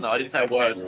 No, I didn't say a word.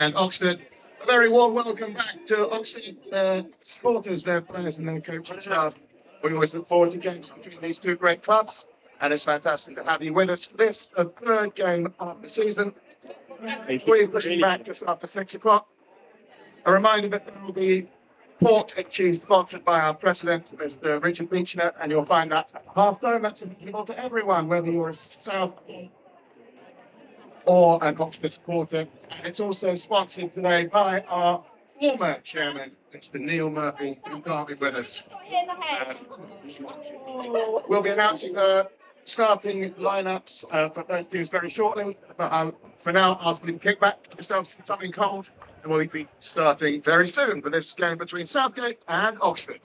And Oxted, a very warm welcome back to Oxted supporters, their players and their coaching staff. We always look forward to games between these two great clubs, and it's fantastic to have you with us for this, the third game of the season. We're pushing back just after 6 o'clock. A reminder that there will be pork and cheese sponsored by our president, Mr. Richard Beechner, and you'll find that at half-time. That's available to everyone, whether you're a South or an Oxford supporter. And it's also sponsored today by our former chairman, Mr. Neil Murphy, who can't be with us. We'll be announcing the starting lineups for both teams very shortly. But for now, ask them to kick back, get yourself something cold, and we'll be starting very soon for this game between Southgate and Oxford.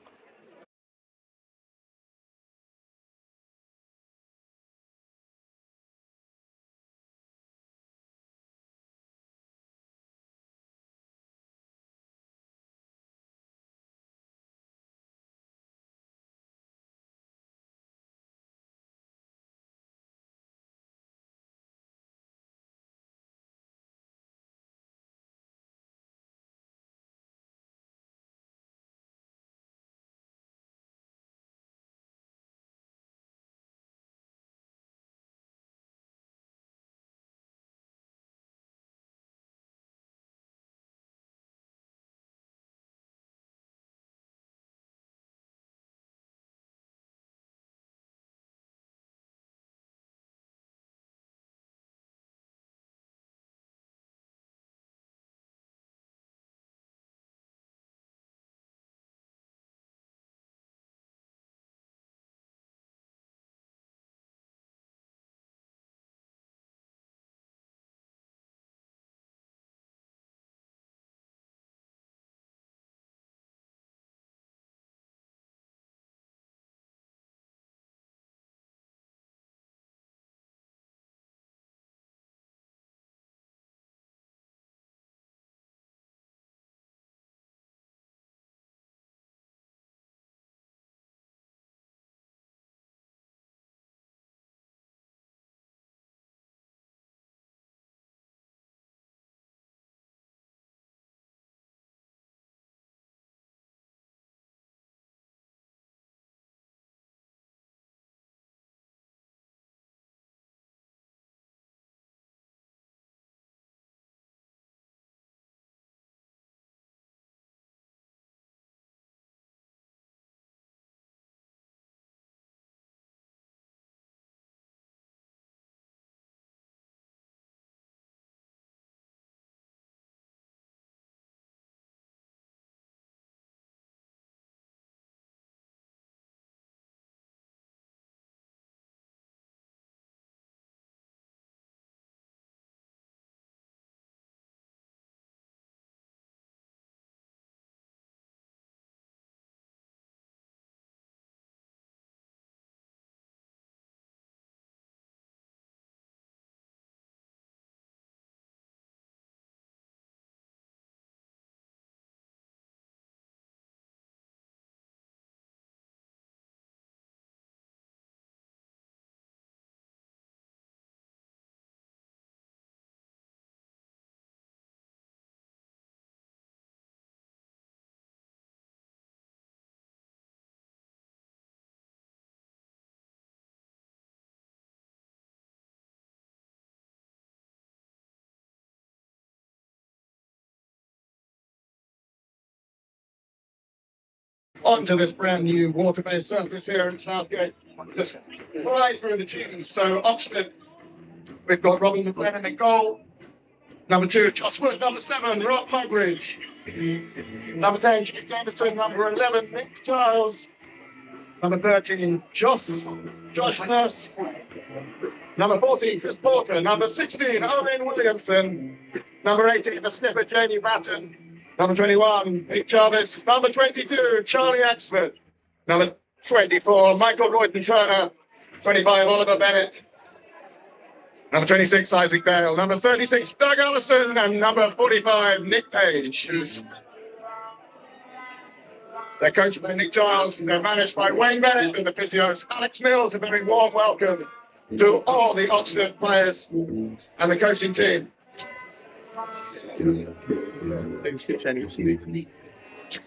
onto this brand new water-based surface here in Southgate. Just fly through the teams. So Oxted, we've got Robin McLennan in goal. Number 2, Josh Wood. Number 7, Rob Mugridge. Number 10, Jake Anderson. Number 11, Nick Giles. Number 13, Josh Nurse. Number 14, Chris Porter. Number 16, Owen Williamson. Number 18, the skipper, Jamie Batten. Number 21, Nick Jarvis. Number 22, Charlie Axford. Number 24, Michael Royden Turner. 25, Oliver Bennett. Number 26, Isaac Dale. Number 36, Doug Allison. And number 45, Nick Page. They're coached by Nick Giles. They're managed by Wayne Bennett and the physios. Alex Mills. A very warm welcome to all the Oxted players and the coaching team.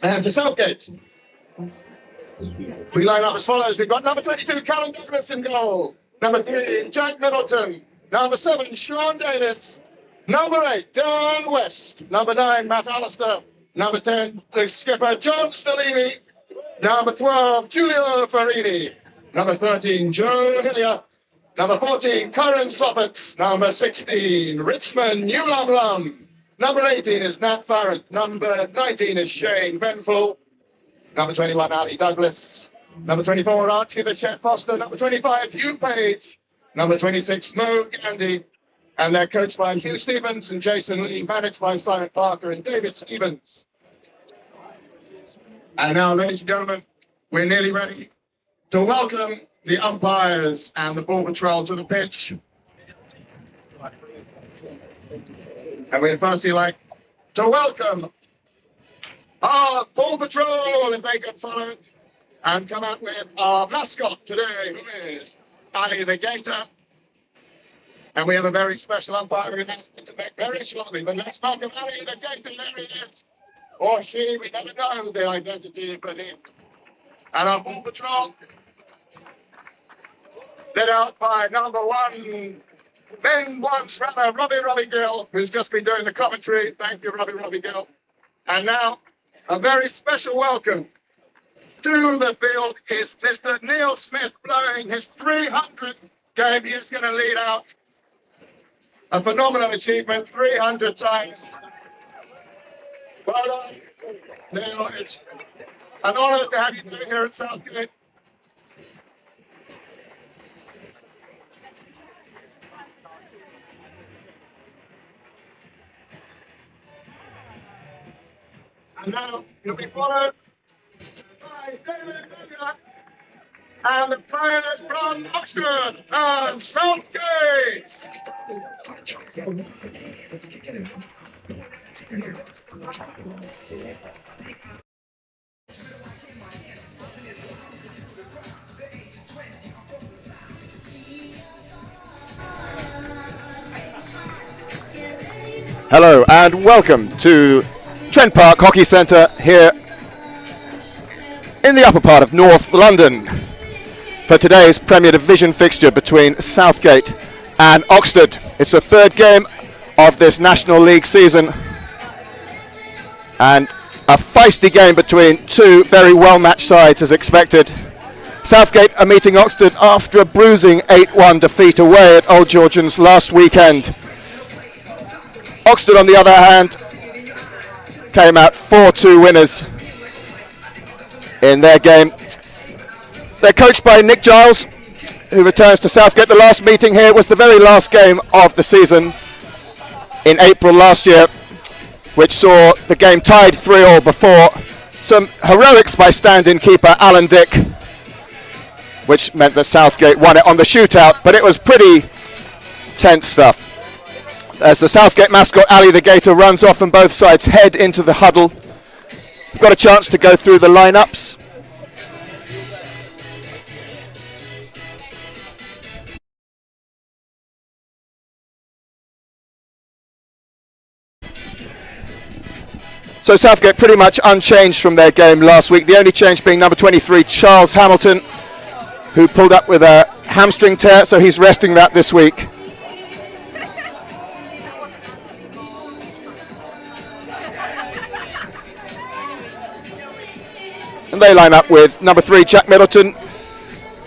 And for Southgate, we line up as follows. We've got number 22, Callum Douglas in goal. Number 3, Jack Middleton. Number 7, Sean Davis. Number 8, Dan West. Number 9, Matt Alastair. Number 10, the skipper, John Stellini. Number 12, Giulio Farini. Number 13, Joe Hillier. Number 14, Karen Soffert. Number 16, Richmond Newlumlum. Number 18 is Nat Farrant. Number 19 is Shane Benfull. Number 21, Ali Douglas. Number 24, Archie the Chef Foster. Number 25, Hugh Page. Number 26, Mo Gandhi. And they're coached by Hugh Stevens and Jason Lee, managed by Simon Parker and David Stevens. And now, ladies and gentlemen, we're nearly ready to welcome the umpires and the ball patrol to the pitch. And we'd firstly like to welcome our ball patrol, if they can follow, and come out with our mascot today, who is Ali the Gator. And we have a very special umpire announcement to make very shortly, but let's welcome Ali the Gator. There he is. Or she, we never know the identity of him. And our ball patrol, led out by number 1, Robbie Gill, who's just been doing the commentary. Thank you, Robbie Gill. And now, a very special welcome to the field is Mr. Neil Smith, blowing his 300th game. He is going to lead out. A phenomenal achievement, 300 times. Well done, Neil. It's an honour to have you here at Southgate. And now you'll be followed by David Bugger and the players from Oxted and Southgate. Hello and welcome to Trent Park Hockey Centre here in the upper part of North London for today's Premier Division fixture between Southgate and Oxted. It's the third game of this National League season and a feisty game between two very well-matched sides as expected. Southgate are meeting Oxted after a bruising 8-1 defeat away at Old Georgians last weekend. Oxted, on the other hand, came out 4-2 winners in their game. They're coached by Nick Giles, who returns to Southgate. The last meeting here was the very last game of the season in April last year, which saw the game tied 3-3 before some heroics by stand-in keeper Alan Dick, which meant that Southgate won it on the shootout, but it was pretty tense stuff. As the Southgate mascot Ali the Gator runs off and both sides head into the huddle. We've got a chance to go through the lineups. So Southgate pretty much unchanged from their game last week. The only change being number 23, Charles Hamilton, who pulled up with a hamstring tear, so he's resting that this week. And they line up with number 3, Jack Middleton,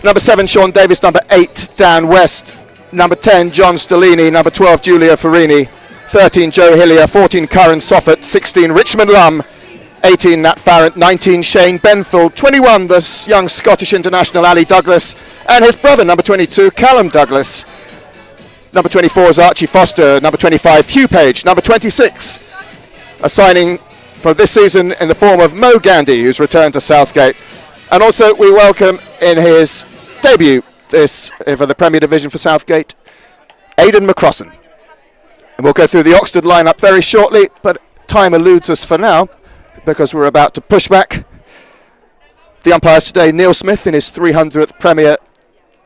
number 7, Sean Davis, number 8, Dan West, number 10, John Stellini, number 12, Giulio Farini, 13, Joe Hillier, 14, Curran Soffert, 16, Richmond Lum, 18, Nat Farrant, 19, Shane Benfield, 21, the young Scottish international Ali Douglas, and his brother, number 22, Callum Douglas. Number 24 is Archie Foster, number 25, Hugh Page, number 26, a signing for this season in the form of Mo Gandhi, who's returned to Southgate. And also we welcome in his debut for the Premier Division for Southgate, Aidan McCrossan. And we'll go through the Oxted lineup very shortly, but time eludes us for now because we're about to push back. The umpires today, Neil Smith in his 300th Premier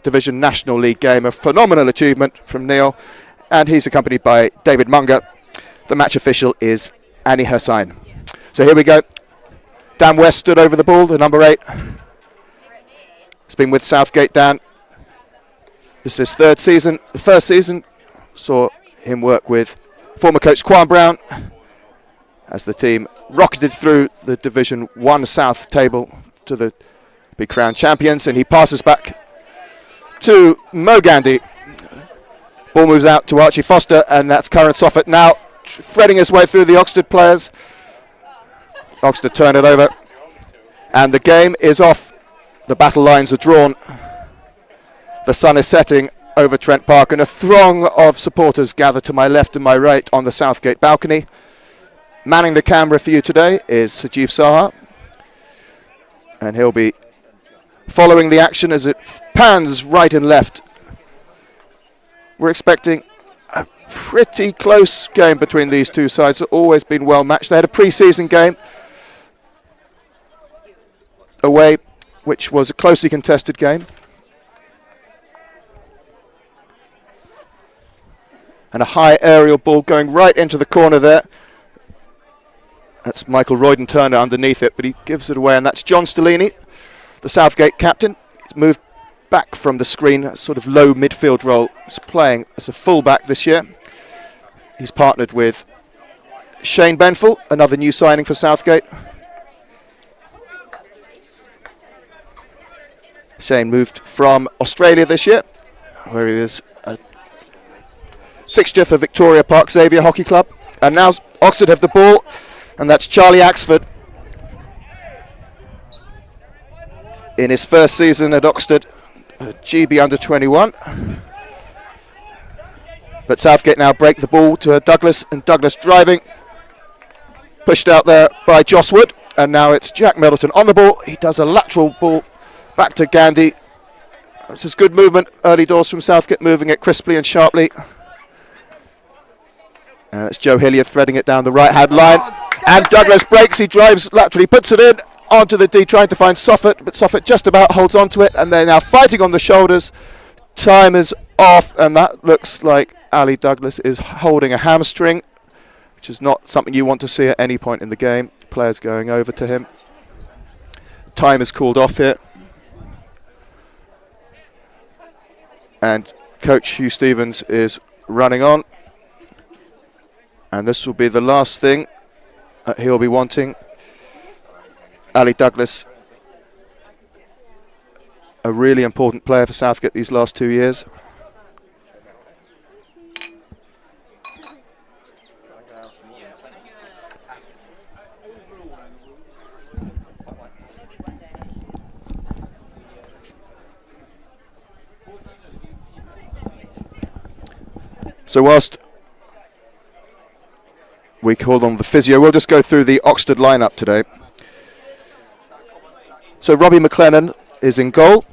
Division National League game, a phenomenal achievement from Neil, and he's accompanied by David Munger. The match official is Annie Hersign. So here we go. Dan West stood over the ball, the number 8. It's been with Southgate, Dan. This is his 3rd season. The first season saw him work with former coach Quan Brown as the team rocketed through the Division 1 South table to be crowned champions, and he passes back to Mo Gandhi. Ball moves out to Archie Foster, and that's Curran Soffert now threading his way through the Oxted players. Oxted turn it over, and the game is off. The battle lines are drawn. The sun is setting over Trent Park, and a throng of supporters gather to my left and my right on the Southgate balcony. Manning the camera for you today is Sajeev Saha, and he'll be following the action as it pans right and left. We're expecting a pretty close game between these two sides. It's always been well matched. They had a pre-season game away, which was a closely contested game. And a high aerial ball going right into the corner there. That's Michael Royden-Turner underneath it, but he gives it away, and that's John Stellini, the Southgate captain. He's moved back from the screen, a sort of low midfield role. He's playing as a full-back this year. He's partnered with Shane Benfield, another new signing for Southgate. Shane moved from Australia this year, where he was a fixture for Victoria Park Xavier Hockey Club. And now Oxted have the ball, and that's Charlie Axford in his first season at Oxted, GB under 21. But Southgate now break the ball to Douglas, and Douglas driving, pushed out there by Joss Wood, and now it's Jack Middleton on the ball. He does a lateral ball back to Gandhi. This is good movement early doors from Southgate, moving it crisply and sharply. It's Joe Hillier threading it down the right-hand line. And Douglas breaks, he drives laterally, puts it in onto the D, trying to find Soffert, but Soffert just about holds onto it, and they're now fighting on the shoulders. Time is off, and that looks like Ali Douglas is holding a hamstring, which is not something you want to see at any point in the game. Players going over to him. Time is called off here. And Coach Hugh Stevens is running on. And this will be the last thing he'll be wanting. Ali Douglas, a really important player for Southgate these last 2 years. So whilst we call on the physio, we'll just go through the Oxted lineup today. So Robbie McLennan is in goal.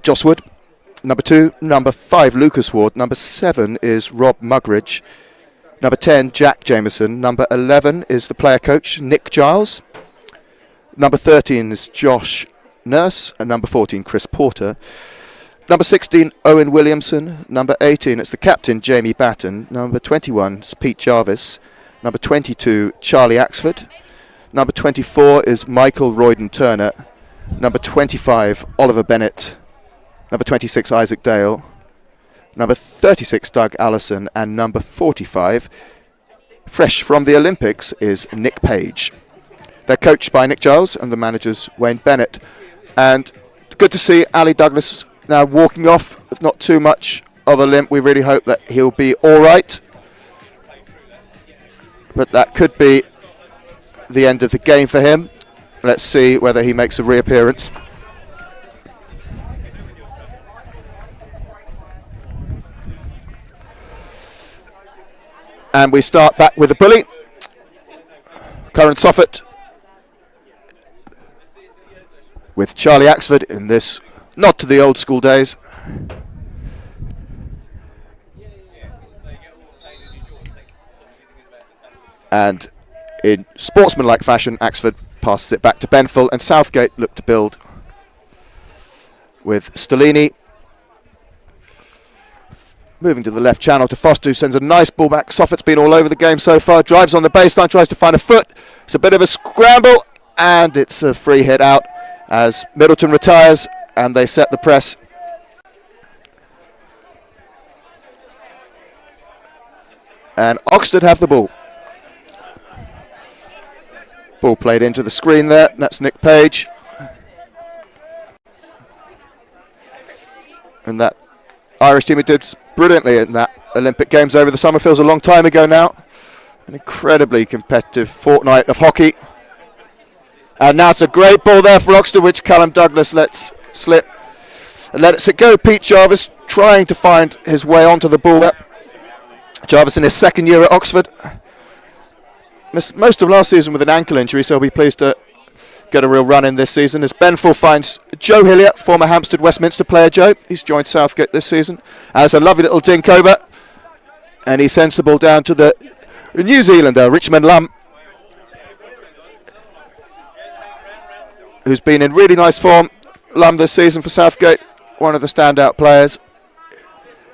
Joss Wood, number 2. Number 5, Lucas Ward. Number 7 is Rob Mugridge. Number 10, Jack Jameson. Number 11 is the player coach, Nick Giles. Number 13 is Josh Nurse. And number 14, Chris Porter. Number 16, Owen Williamson. Number 18, it's the captain, Jamie Batten. Number 21 is Pete Jarvis. Number 22, Charlie Axford. Number 24 is Michael Royden-Turner. Number 25, Oliver Bennett. Number 26, Isaac Dale. Number 36, Doug Allison. And number 45, fresh from the Olympics, is Nick Page. They're coached by Nick Giles and the manager's Wayne Bennett. And good to see Ali Douglas now walking off with not too much of a limp. We really hope that he'll be all right. But that could be the end of the game for him. Let's see whether he makes a reappearance. And we start back with the bully. Current Soffit with Charlie Axford in this, not to the old school days. And in sportsmanlike fashion, Axford passes it back to Benfield, and Southgate look to build with Stellini. Moving to the left channel to Foster, who sends a nice ball back. Soffit's been all over the game so far. Drives on the baseline, tries to find a foot. It's a bit of a scramble, and it's a free hit out as Middleton retires, and they set the press. And Oxted have the ball. Ball played into the screen there. That's Nick Page. And that Irish team did brilliantly in that Olympic Games over the summer. Feels a long time ago now. An incredibly competitive fortnight of hockey. And now it's a great ball there for Oxted, which Callum Douglas lets slip. And lets it go. Pete Jarvis trying to find his way onto the ball. Jarvis in his second year at Oxford. Missed most of last season with an ankle injury, so he'll be pleased to get a real run in this season. As Benfield finds Joe Hillier, former Hampstead Westminster player Joe. He's joined Southgate this season. Has a lovely little dink over. And he sends the ball down to the New Zealander, Richmond Lum, who's been in really nice form. Lum this season for Southgate, one of the standout players.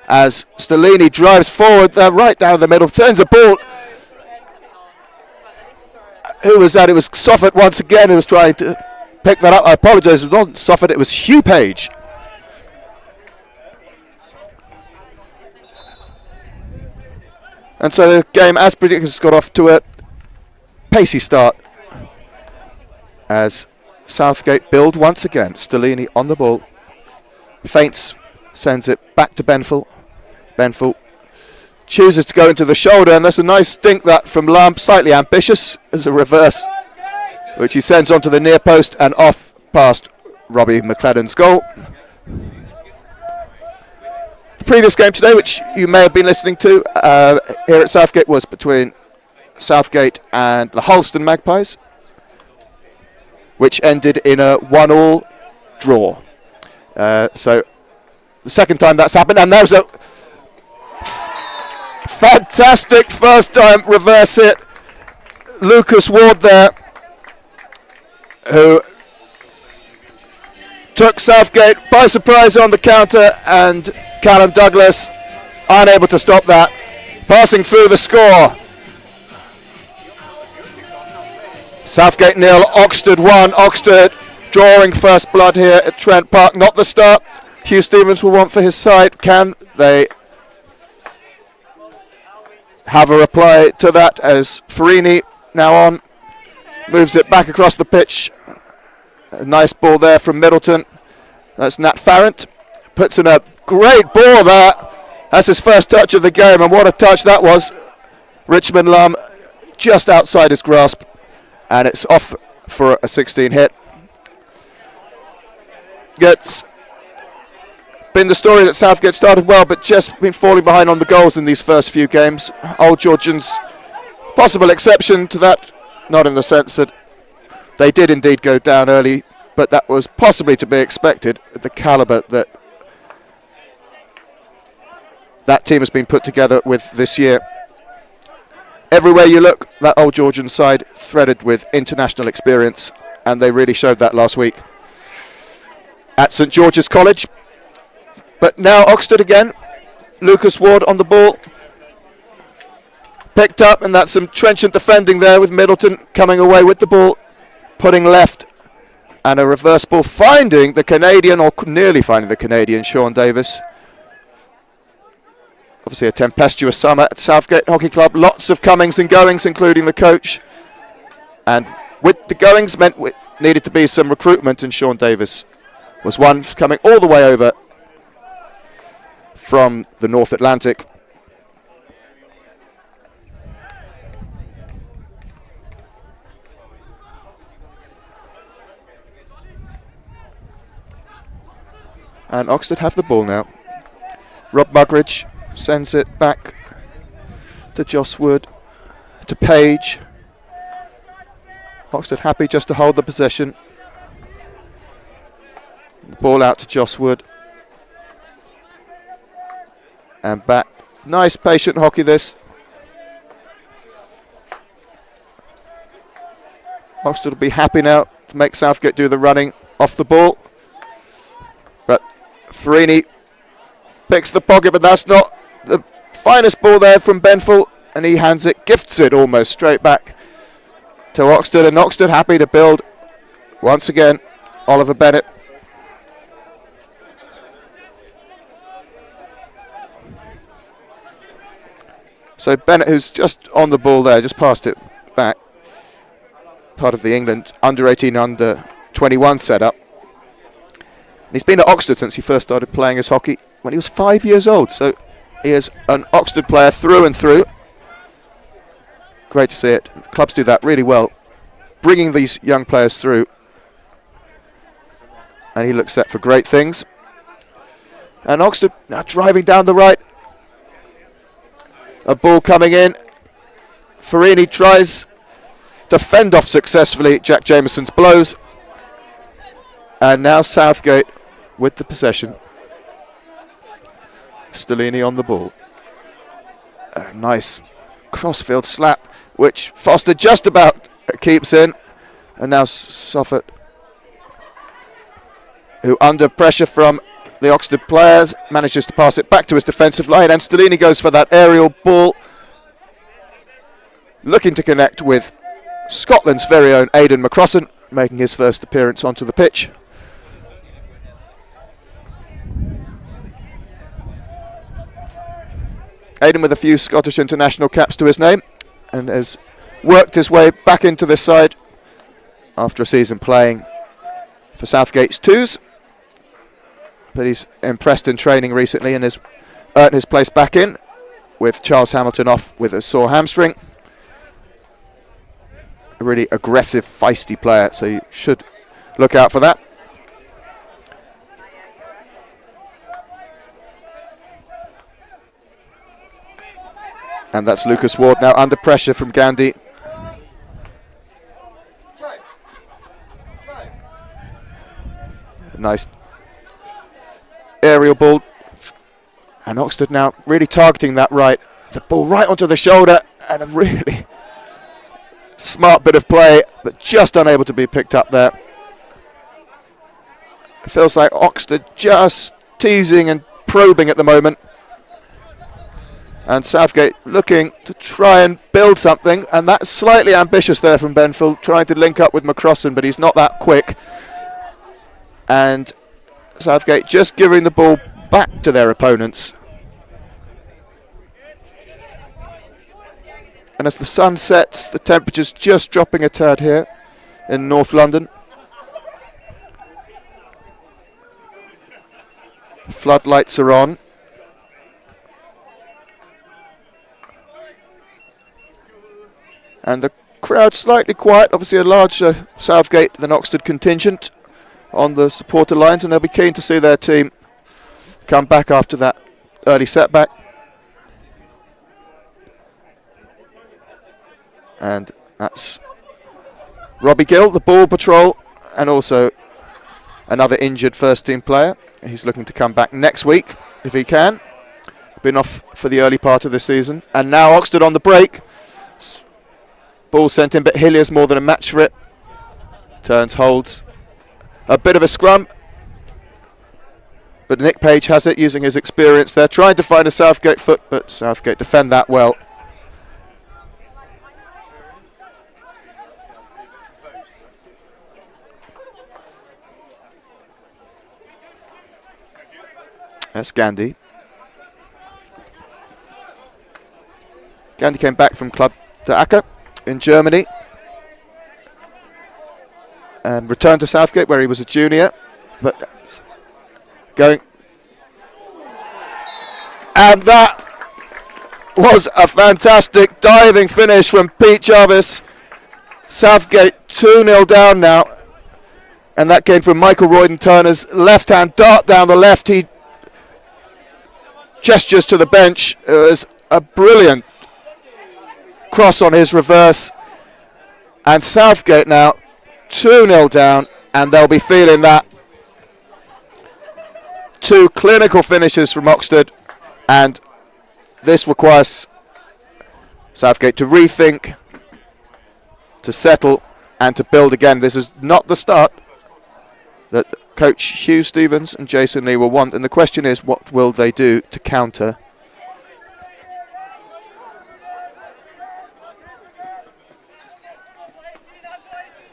As Stellini drives forward there, right down the middle, turns the ball. Who was that? It was Soffit once again who was trying to pick that up. I apologise, it wasn't Soffit, it was Hugh Page. And so the game, as predicted, has got off to a pacey start as Southgate build once again. Stellini on the ball. Feints, sends it back to Benfield. Benfield chooses to go into the shoulder, and that's a nice dink that from Lamb, slightly ambitious as a reverse, which he sends onto the near post and off past Robbie McClellan's goal. The previous game today, which you may have been listening to here at Southgate, was between Southgate and the Holston Magpies, which ended in a 1-1 draw. So the second time that's happened, and there's a fantastic first time reverse hit. Lucas Ward there, who took Southgate by surprise on the counter, and Callum Douglas unable to stop that. Passing through the score. Southgate 0, Oxted 1. Oxted drawing first blood here at Trent Park. Not the start Hugh Stevens will want for his side. Can they have a reply to that as Farini now on, moves it back across the pitch. A nice ball there from Middleton. That's Nat Farrant. Puts in a great ball there. That's his first touch of the game, and what a touch that was. Richmond Lum just outside his grasp, and it's off for a 16 hit. It's been the story that Southgate started well, but just been falling behind on the goals in these first few games. Old Georgians, possible exception to that, not in the sense that they did indeed go down early, but that was possibly to be expected at the calibre that that team has been put together with this year. Everywhere you look, that Old Georgian side threaded with international experience, and they really showed that last week at St George's College. But now Oxted again. Lucas Ward on the ball. Picked up, and that's some trenchant defending there with Middleton coming away with the ball, putting left, and a reverse ball finding the Canadian, or nearly finding the Canadian, Sean Davis. Obviously a tempestuous summer at Southgate Hockey Club. Lots of comings and goings, including the coach. And with the goings meant needed to be some recruitment, and Sean Davis was one coming all the way over from the North Atlantic. And Oxted have the ball now. Rob Mugridge sends it back to Joss Wood, to Page. Oxted happy just to hold the possession. The ball out to Joss Wood. And back. Nice patient hockey this. Oxted will be happy now to make Southgate do the running off the ball. But Farini picks the pocket, but that's not the finest ball there from Benful, and he hands it, gifts it almost straight back to Oxted, and Oxted happy to build once again. Oliver Bennett. So Bennett, who's just on the ball there, just passed it back. Part of the England under 18, under 21 setup. He's been at Oxted since he first started playing his hockey when he was 5 years old. So he is an Oxted player through and through. Great to see it. Clubs do that really well, bringing these young players through. And he looks set for great things. And Oxted now driving down the right. A ball coming in. Farini tries to fend off successfully Jack Jameson's blows. And now Southgate with the possession. Stellini on the ball. A nice crossfield slap, which Foster just about keeps in. And now Soffert, who under pressure from the Oxted players, manages to pass it back to his defensive line. And Stellini goes for that aerial ball, looking to connect with Scotland's very own Aidan McCrossan, making his first appearance onto the pitch. Aidan with a few Scottish international caps to his name, and has worked his way back into this side after a season playing for Southgate's twos. But he's impressed in training recently and has earned his place back in, with Charles Hamilton off with a sore hamstring. A really aggressive, feisty player, so you should look out for that. And that's Lucas Ward now under pressure from Gandhi. Nice aerial ball. And Oxted now really targeting that right. The ball right onto the shoulder, and a really smart bit of play, but just unable to be picked up there. It feels like Oxted just teasing and probing at the moment. And Southgate looking to try and build something, and that's slightly ambitious there from Benfield, trying to link up with McCrossan, but he's not that quick. And Southgate just giving the ball back to their opponents. And as the sun sets, the temperature's just dropping a tad here in North London. Floodlights are on. And the crowd slightly quiet, obviously a larger Southgate than Oxted contingent on the supporter lines, and they'll be keen to see their team come back after that early setback. And that's Robbie Gill, the ball patrol, and also another injured first team player. He's looking to come back next week if he can. Been off for the early part of the season. And now Oxted on the break. Ball sent in, but Hillier's more than a match for it. Turns, holds. A bit of a scrum. But Nick Page has it, using his experience there. Trying to find a Southgate foot, but Southgate defend that well. That's Gandhi. Gandhi came back from Club de Acker in Germany. and returned to Southgate where he was a junior, but going. And that was a fantastic diving finish from Pete Jarvis. Southgate 2-0 down now, and that came from Michael Royden-Turner's left-hand dart down the left. He gestures to the bench. It was a brilliant cross on his reverse, and Southgate now 2-0 down, and they'll be feeling that. 2 clinical finishes from Oxted, and this requires Southgate to rethink, to settle, and to build again. This is not the start that coach Hugh Stevens and Jason Lee will want, and the question is, what will they do to counter?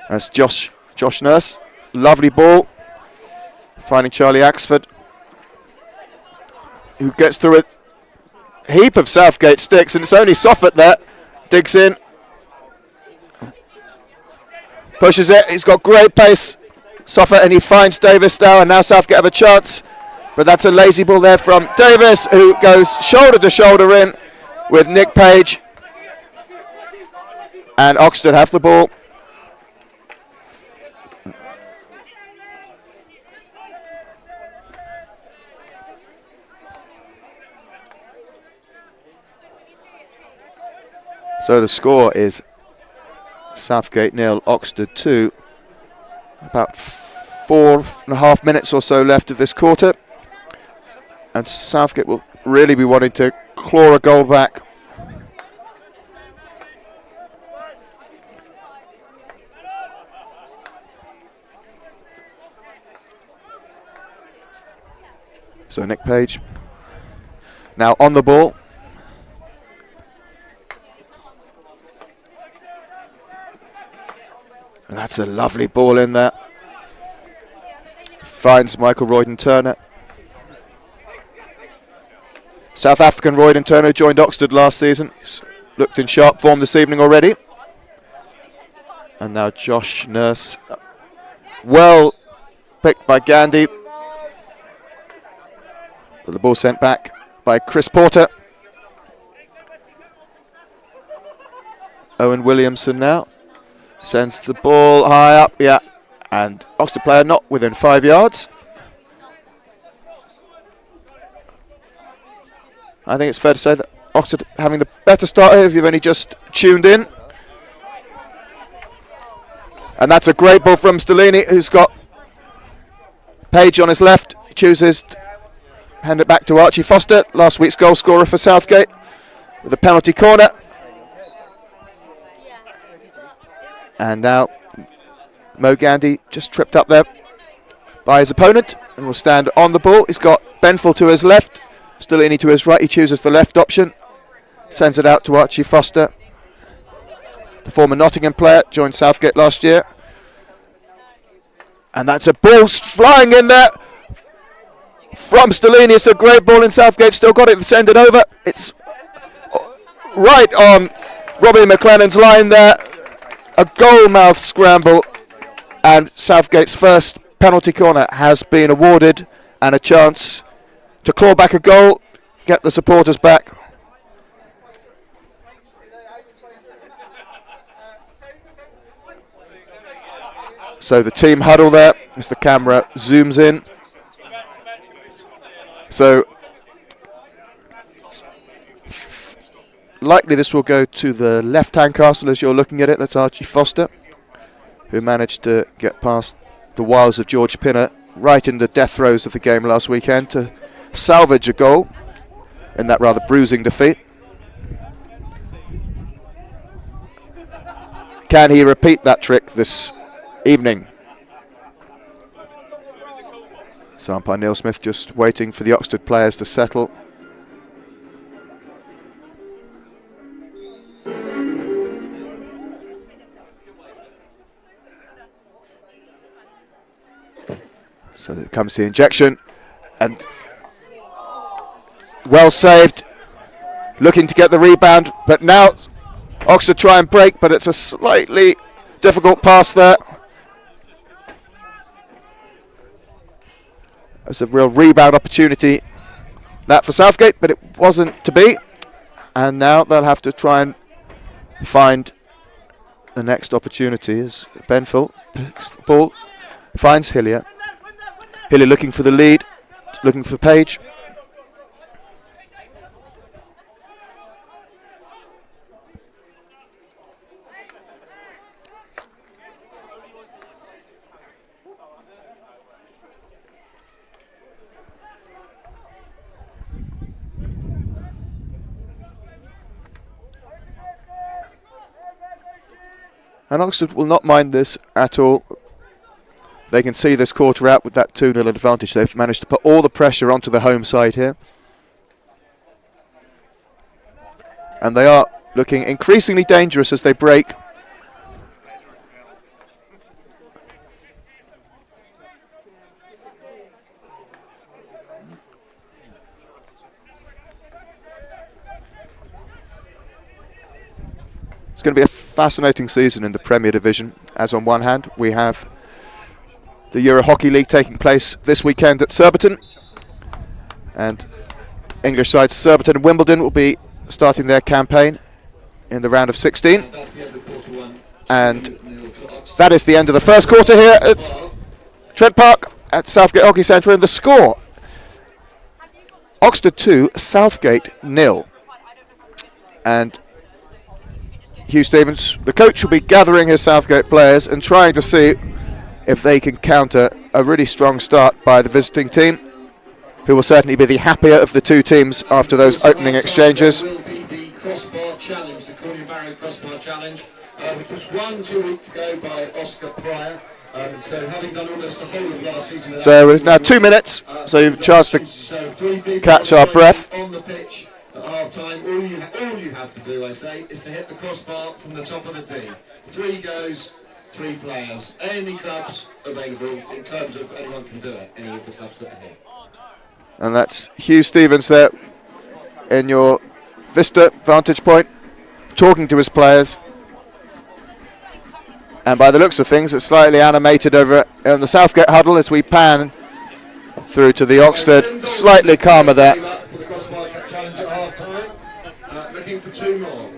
That's Josh Nurse. Lovely ball. Finding Charlie Axford, who gets through a heap of Southgate sticks, and it's only Soffert there. Digs in. Pushes it. He's got great pace, Soffert, and he finds Davis now, and now Southgate have a chance. But that's a lazy ball there from Davis, who goes shoulder to shoulder in with Nick Page. And Oxted have the ball. So the score is Southgate 0, Oxted 2. About 4.5 minutes or so left of this quarter. And Southgate will really be wanting to claw a goal back. So Nick Page now on the ball. And that's a lovely ball in there. Finds Michael Royden-Turner. South African Royden-Turner joined Oxted last season. He's looked in sharp form this evening already. And now Josh Nurse. Well picked by Gandhi. But the ball sent back by Chris Porter. Owen Williamson now. Sends the ball high up, yeah. And Oxted player not within 5 yards. I think it's fair to say that Oxted having the better start here if you've only just tuned in. And that's a great ball from Stellini, who's got Page on his left. He chooses to hand it back to Archie Foster, last week's goal scorer for Southgate, with a penalty corner. And now Mo Gandhi just tripped up there by his opponent and will stand on the ball. He's got Benful to his left, Stellini to his right. He chooses the left option, sends it out to Archie Foster. The former Nottingham player joined Southgate last year. And that's a ball flying in there from Stellini. It's a great ball, and Southgate still got it to send it over. It's right on Robbie McLennan's line there. A goal-mouth scramble, and Southgate's first penalty corner has been awarded, and a chance to claw back a goal, get the supporters back. So the team huddle there as the camera zooms in. So likely this will go to the left-hand castle as you're looking at it. That's Archie Foster, who managed to get past the wiles of George Pinner right in the death throes of the game last weekend to salvage a goal in that rather bruising defeat. Can he repeat that trick this evening? So umpire Neil Smith just waiting for the Oxted players to settle. So there comes the injection, and well saved, looking to get the rebound, but now Oxted try and break, but it's a slightly difficult pass there. was a real rebound opportunity that for Southgate, but it wasn't to be. And now they'll have to try and find the next opportunity as Benfield picks the ball, finds Hillier. Hillier looking for the lead, looking for Page. And Oxted will not mind this at all. They can see this quarter out with that 2-0 advantage. They've managed to put all the pressure onto the home side here. And they are looking increasingly dangerous as they break. It's going to be a fascinating season in the Premier Division, as on one hand we have the Euro Hockey League taking place this weekend at Surbiton, and English sides Surbiton and Wimbledon will be starting their campaign in the round of 16, and that is the end of the first quarter here at Trent Park at Southgate Hockey Centre, and the score: Oxted 2, Southgate 0. And Hugh Stevens, the coach, will be gathering his Southgate players and trying to see if they can counter a really strong start by the visiting team, who will certainly be the happier of the two teams after those opening exchanges. Will be the crossbar challenge, the Cornwall Barrow crossbar challenge, which was won 2 weeks ago by Oscar Pryor. So having done almost the whole of last season. So with now 2 minutes, so you've a chance to catch our breath. On the pitch at half time, all you have to do, I say, is to hit the crossbar from the top of the tee. 3 goes, 3 players. Any clubs available in terms of anyone can do it, any of the clubs that are here. And that's Hugh Stevens there in your Vista vantage point, talking to his players. And by the looks of things, it's slightly animated over in the Southgate huddle as we pan through to the Oxted. Slightly calmer there. For the crossbar challenge at half time, looking for 2 more.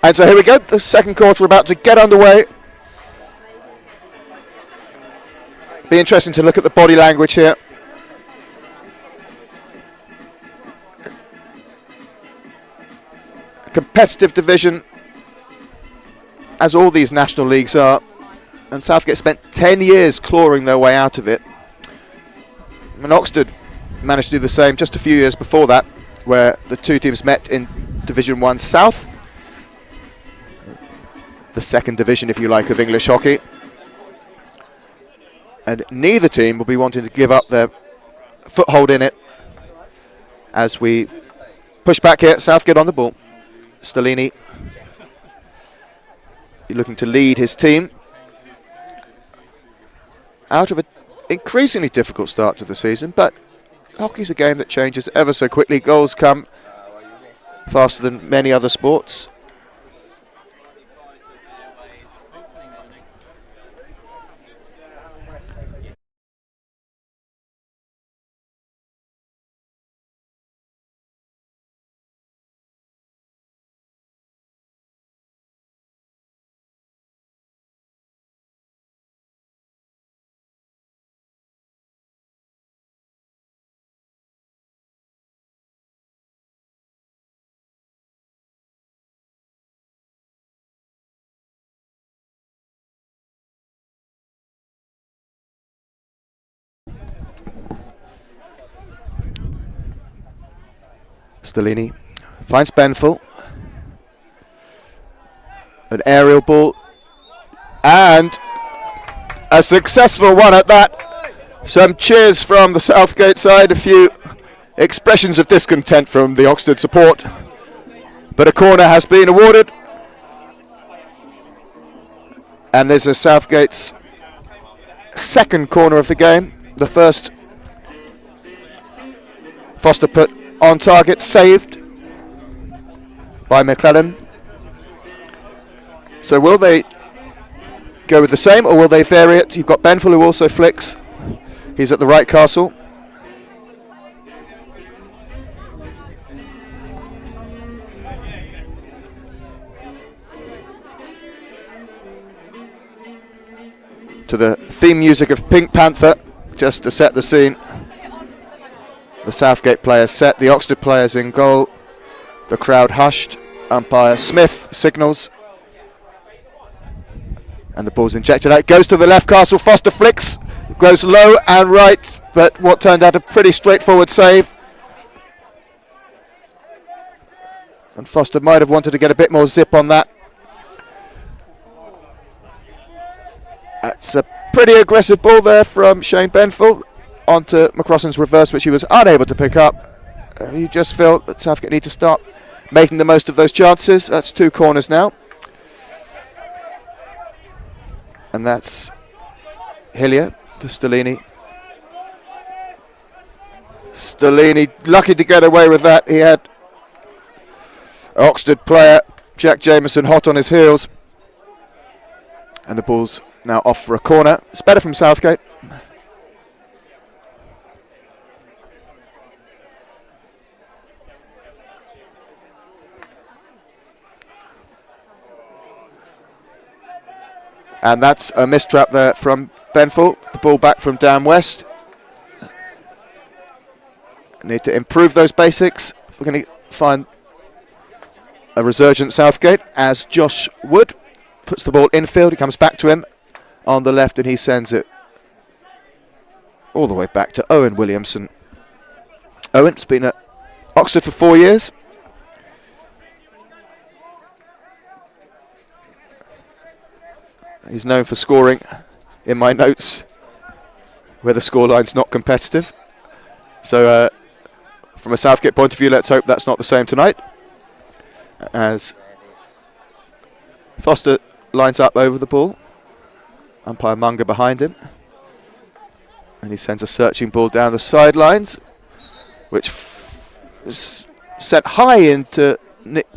And so here we go, the second quarter about to get underway. Be interesting to look at the body language here. A competitive division, as all these national leagues are, and Southgate spent 10 years clawing their way out of it. And Oxted managed to do the same just a few years before that, where the two teams met in Division 1 South, the second division, if you like, of English hockey. And neither team will be wanting to give up their foothold in it as we push back here. Southgate on the ball. Stellini looking to lead his team out of an increasingly difficult start to the season, but hockey's a game that changes ever so quickly. Goals come faster than many other sports. Stellini finds Benfield. An aerial ball. And a successful one at that. Some cheers from the Southgate side. A few expressions of discontent from the Oxted support. But a corner has been awarded. And this is Southgate's second corner of the game. The first, Foster put on target, saved by McClellan. So will they go with the same, or will they vary it? You've got Benfield, who also flicks. He's at the right castle. To the theme music of Pink Panther, just to set the scene. The Southgate players set, the Oxted players in goal. The crowd hushed. Umpire Smith signals. And the ball's injected out. Goes to the left castle. Foster flicks. Goes low and right, but what turned out a pretty straightforward save. And Foster might have wanted to get a bit more zip on that. That's a pretty aggressive ball there from Shane Benfield onto McCrossan's reverse, which he was unable to pick up. You just feel that Southgate need to start making the most of those chances. That's 2 corners now. And that's Hillier to Stellini. Stellini lucky to get away with that. He had Oxted player Jack Jameson hot on his heels. And the ball's now off for a corner. It's better from Southgate. And that's a mistrap there from Benfield. The ball back from Dan West. Need to improve those basics. We're going to find a resurgent Southgate as Josh Wood puts the ball infield. He comes back to him on the left and he sends it all the way back to Owen Williamson. Owen's been at Oxford for 4 years. He's known for scoring in my notes where the scoreline's not competitive. So from a Southgate point of view, let's hope that's not the same tonight. As Foster lines up over the ball. Umpire Munger behind him. And he sends a searching ball down the sidelines, which is set high into Nick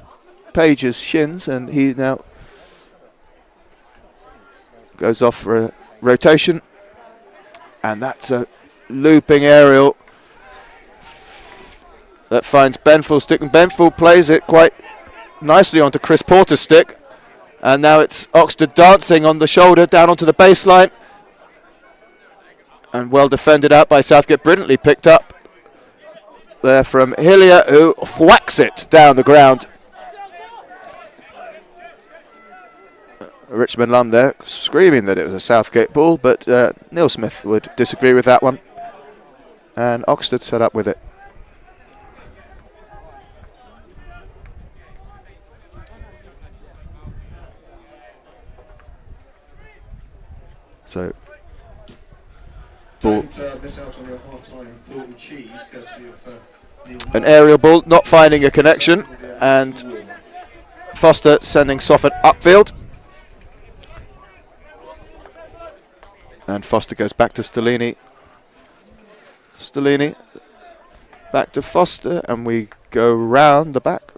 Page's shins, and he now goes off for a rotation. And that's a looping aerial that finds Benfield's stick, and Benfield plays it quite nicely onto Chris Porter's stick. And now it's Oxted dancing on the shoulder down onto the baseline. And well defended out by Southgate, brilliantly picked up there from Hillier, who whacks it down the ground. Richmond Lum there screaming that it was a Southgate ball, but Neil Smith would disagree with that one. And Oxted set up with it. So, ball. An aerial ball, not finding a connection, and Foster sending Soffit upfield. And Foster goes back to Stellini. Stellini back to Foster, and we go round the back.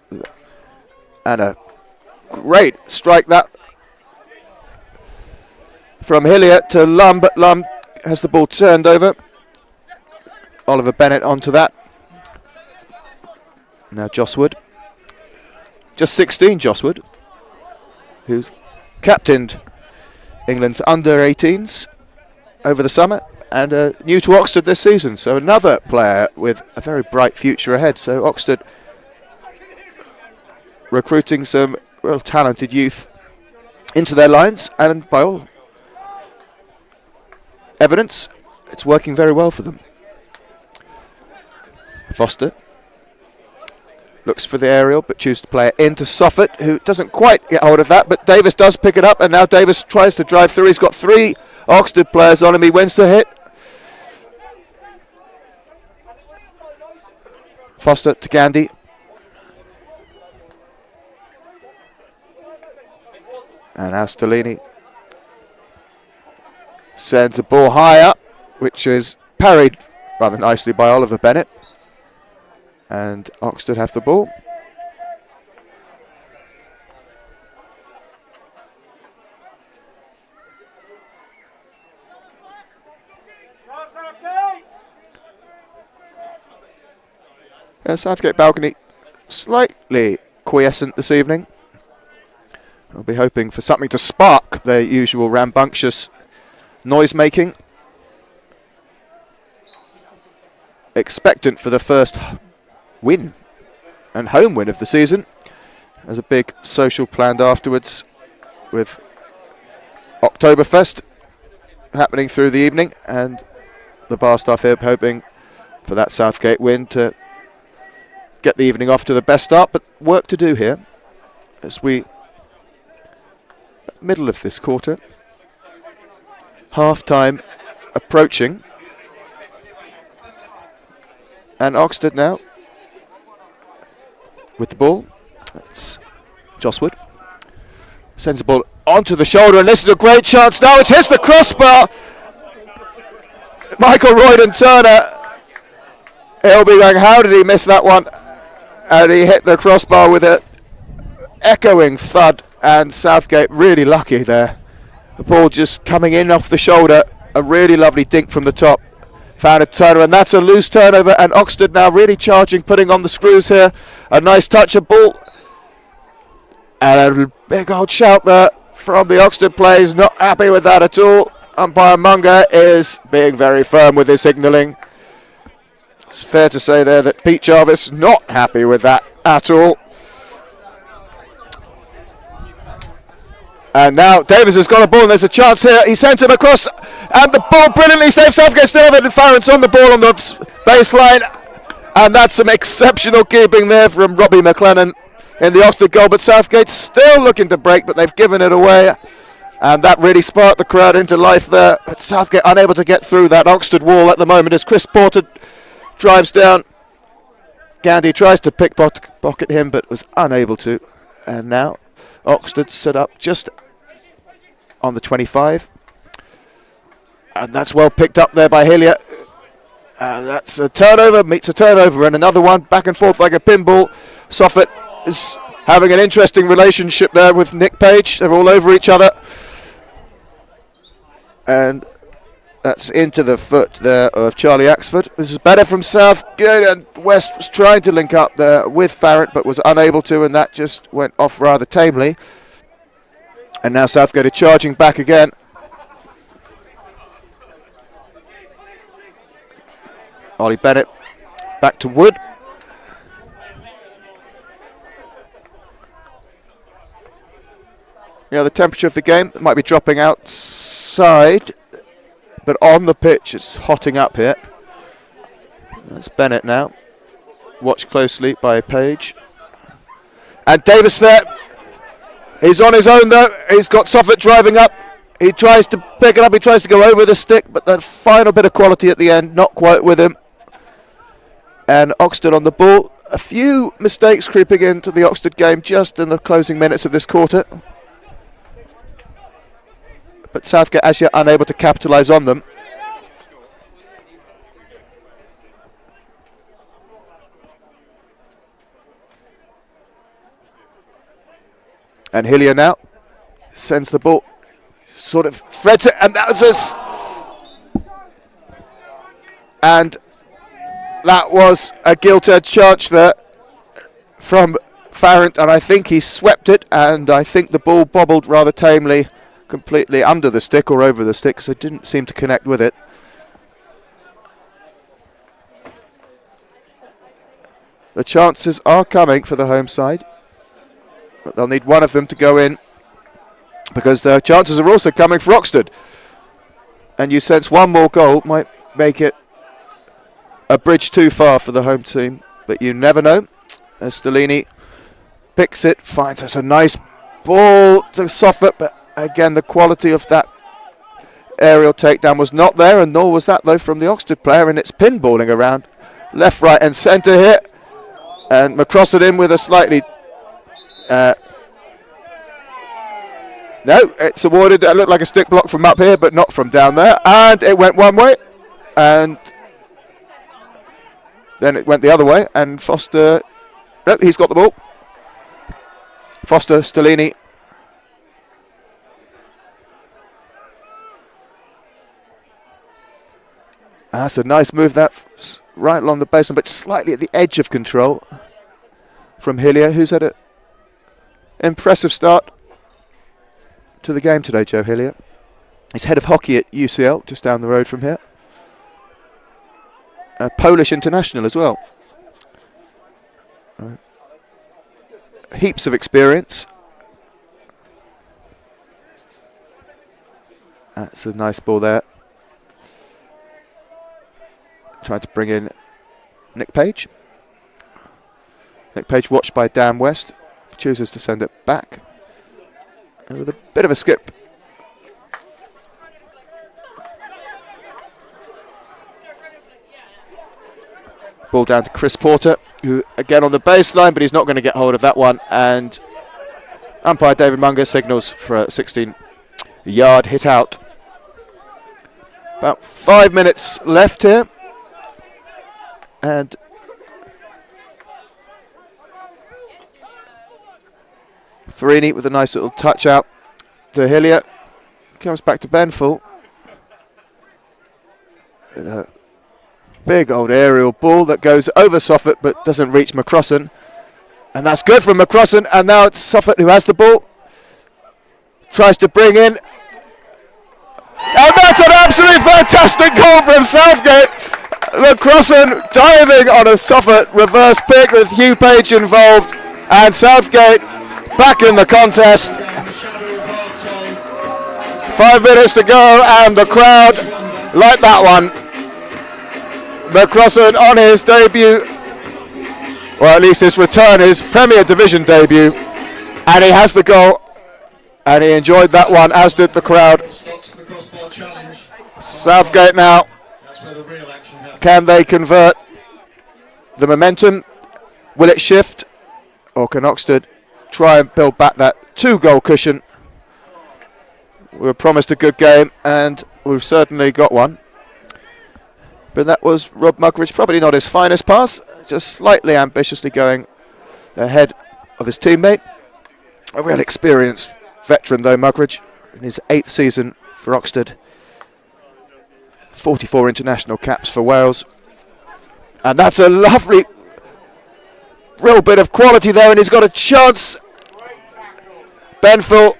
And a great strike that from Hillier to Lum, but Lum has the ball turned over. Oliver Bennett onto that. Now Joss Wood. Just 16, Joss Wood, who's captained England's under-18s over the summer and new to Oxted this season. So another player with a very bright future ahead. So Oxted recruiting some real talented youth into their lines, and by all evidence, it's working very well for them. Foster looks for the aerial, but chooses to play it into Soffit, who doesn't quite get hold of that, but Davis does pick it up, and now Davis tries to drive through. He's got 3 Oxted players on him. He wins the hit. Foster to Gandhi. And now Stellini sends a ball high up, which is parried rather nicely by Oliver Bennett. And Oxted have the ball. Southgate balcony slightly quiescent this evening. I'll be hoping for something to spark their usual rambunctious noise making. Expectant for the first win and home win of the season. There's a big social planned afterwards with Oktoberfest happening through the evening, and the bar staff here hoping for that Southgate win to get the evening off to the best start, but work to do here as we middle of this quarter. Half time approaching, and Oxted now with the ball. It's Joswood sends the ball onto the shoulder, and this is a great chance now. It hits the crossbar. Michael Royden Turner, he'll be going, how did he miss that one? And he hit the crossbar with an echoing thud, and Southgate really lucky there. The ball just coming in off the shoulder, a really lovely dink from the top. Found a Turner, and that's a loose turnover, and Oxted now really charging, putting on the screws here. A nice touch of ball. And a big old shout there from the Oxted players, not happy with that at all. Umpire Munger is being very firm with his signalling. It's fair to say there that Pete Jarvis not happy with that at all. And now Davis has got a ball, and there's a chance here. He sends him across, and the ball brilliantly saved. Southgate still have it, and Farrant's on the ball on the baseline. And that's some exceptional keeping there from Robbie McLennan in the Oxted goal. But Southgate's still looking to break, but they've given it away. And that really sparked the crowd into life there. But Southgate unable to get through that Oxted wall at the moment as Chris Porter drives down. Gandy tries to pickpocket him, but was unable to. And now Oxted set up just on the 25. And that's well picked up there by Hillier. And that's a turnover, meets a turnover, and another one back and forth like a pinball. Soffit is having an interesting relationship there with Nick Page. They're all over each other. And that's into the foot there of Charlie Axford. This is better from Southgate, and West was trying to link up there with Farrant but was unable to, and that just went off rather tamely. And now Southgate are charging back again. Ollie Bennett back to Wood. Yeah, the temperature of the game might be dropping outside, but on the pitch it's hotting up here. That's Bennett now. Watched closely by Page. And Davis there. He's on his own though. He's got Soffit driving up. He tries to pick it up. He tries to go over the stick, but that final bit of quality at the end, not quite with him. And Oxted on the ball. A few mistakes creeping into the Oxted game just in the closing minutes of this quarter. But Southgate as yet unable to capitalise on them. And Hillier now sends the ball, sort of threads it, and that was us. And that was a gilt-edged charge there from Farrant, and I think he swept it, and I think the ball bobbled rather tamely, completely under the stick or over the stick, so it didn't seem to connect with it. The chances are coming for the home side, but they'll need one of them to go in, because the chances are also coming for Oxted. And you sense one more goal might make it a bridge too far for the home team, but you never know. As Stellini picks it, finds us a nice ball to Soffit, but again the quality of that aerial takedown was not there, and nor was that though from the Oxted player, and it's pinballing around left, right and centre here. And McCrossett in with a slightly No, it's awarded. It looked like a stick block from up here, but not from down there. And it went one way, and then it went the other way. And Foster, nope, he's got the ball. Foster, Stellini. That's a nice move. That's right along the baseline, but slightly at the edge of control from Hillier, who's had an impressive start to the game today, Joe Hillier. He's head of hockey at UCL, just down the road from here. A Polish international as well. Heaps of experience. That's a nice ball there. Trying to bring in Nick Page. Nick Page watched by Dan West. Chooses to send it back. And with a bit of a skip. Ball down to Chris Porter, who again on the baseline, but he's not going to get hold of that one. And umpire David Munger signals for a 16-yard hit out. About 5 minutes left here. And Farini with a nice little touch out to Hillier. Comes back to Benfull. A big old aerial ball that goes over Soffit but doesn't reach McCrossan. And that's good from McCrossan. And now it's Soffit who has the ball. Tries to bring in. And that's an absolutely fantastic goal from Southgate. McCrossan diving on a Soffit reverse pick with Hugh Page involved, and Southgate back in the contest. 5 minutes to go, and the crowd like that one. McCrossan on his debut, or at least his return, his Premier Division debut, and he has the goal, and he enjoyed that one, as did the crowd. Southgate now. Can they convert the momentum? Will it shift? Or can Oxted try and build back that 2-goal cushion? We were promised a good game, and we've certainly got one. But that was Rob Muggeridge, probably not his finest pass, just slightly ambitiously going ahead of his teammate. A real experienced veteran though, Muggeridge, in his 8th season for Oxted. 44 international caps for Wales. And that's a lovely, real bit of quality there, and he's got a chance. Benfull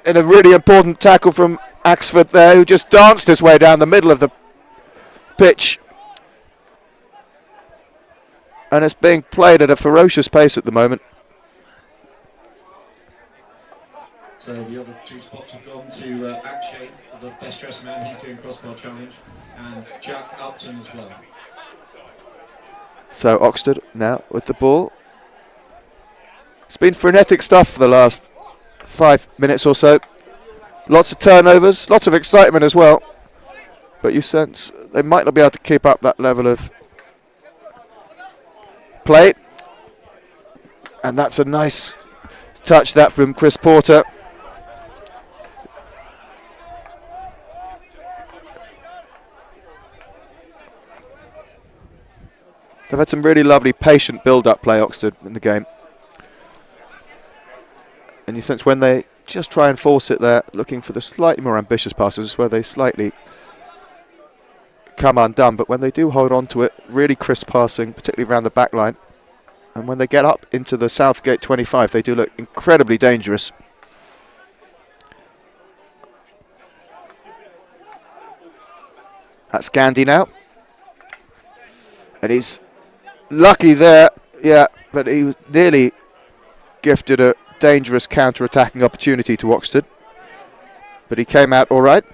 in a really important tackle from Axford there, who just danced his way down the middle of the pitch. And it's being played at a ferocious pace at the moment. So the other 2 spots have gone to Akshay, the best dressed man, he's doing crossbar challenge, and Jack Upton as well. So Oxted now with the ball. It's been frenetic stuff for the last 5 minutes or so. Lots of turnovers, lots of excitement as well. But you sense they might not be able to keep up that level of play. And that's a nice touch that from Chris Porter. They've had some really lovely patient build-up play, Oxted, in the game. And you sense when they just try and force it there, looking for the slightly more ambitious passes, where they slightly come undone. But when they do hold on to it, really crisp passing, particularly around the back line. And when they get up into the Southgate 25, they do look incredibly dangerous. That's Gandhi now. And he's lucky there, yeah, but he was nearly gifted a dangerous counter-attacking opportunity to Oxted. But he came out all right.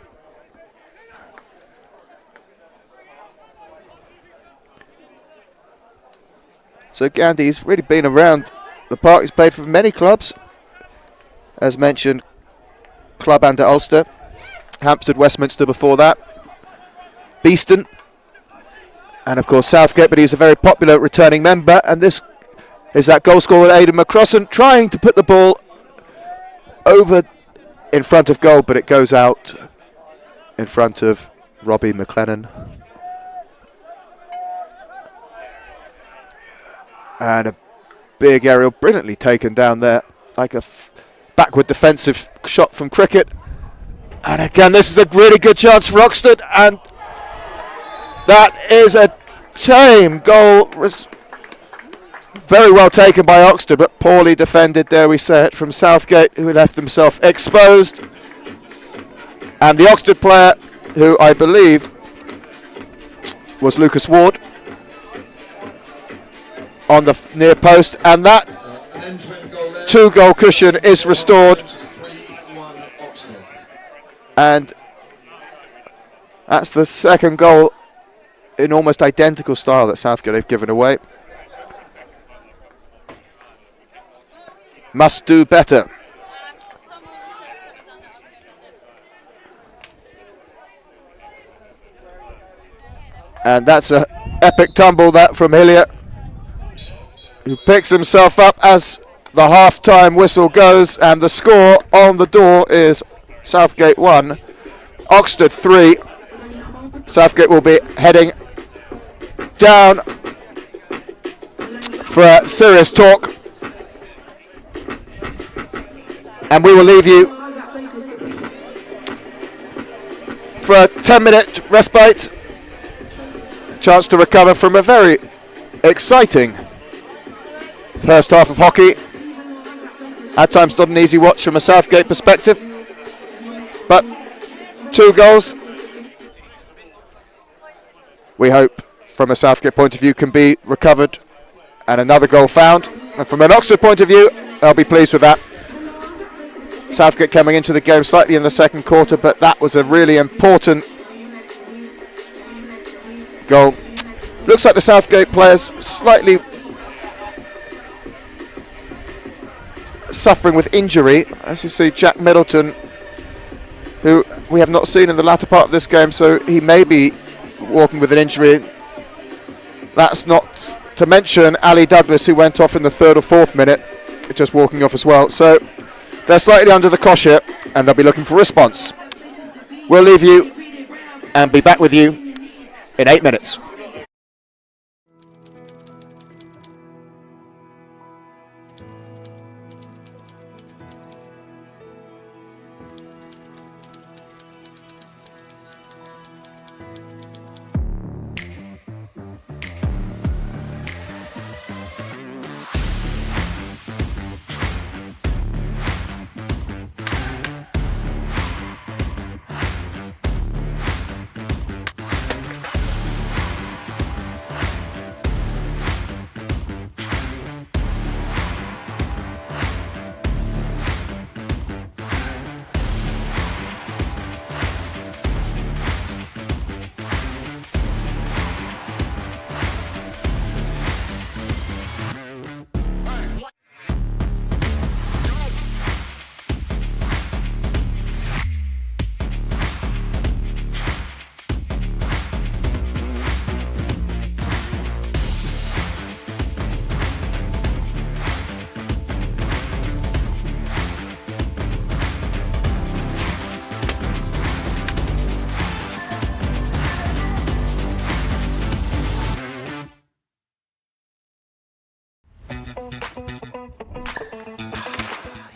So Gandhi's really been around the park. He's played for many clubs. As mentioned, club under Ulster. Hampstead, Westminster before that. Beeston. And of course Southgate, but he's a very popular returning member. And this is that goal scorer, Aidan McCrossan, trying to put the ball over in front of goal, but it goes out in front of Robbie McLennan. And a big aerial, brilliantly taken down there, like a backward defensive shot from cricket. And again, this is a really good chance for Oxted, and that is a tame goal. Was very well taken by Oxted, but poorly defended, dare we say it, from Southgate, who left himself exposed. And the Oxted player, who I believe was Lucas Ward, on the near post, and that 2-goal cushion is restored. And that's the second goal in almost identical style that Southgate have given away. Must do better. And that's an epic tumble that from Hillier, who picks himself up as the half-time whistle goes, and the score on the door is Southgate 1, Oxted 3. Southgate will be heading down for a serious talk, and we will leave you for a 10-minute respite, chance to recover from a very exciting first half of hockey. At times not an easy watch from a Southgate perspective, but 2 goals, we hope from a Southgate point of view, can be recovered, and another goal found. And from an Oxford point of view, I'll be pleased with that. Southgate coming into the game slightly in the second quarter, but that was a really important goal. Looks like the Southgate players slightly suffering with injury. As you see, Jack Middleton, who we have not seen in the latter part of this game, so he may be walking with an injury. That's not to mention Ali Douglas, who went off in the 3rd or 4th minute, just walking off as well. So they're slightly under the cosh here, and they'll be looking for a response. We'll leave you and be back with you in 8 minutes.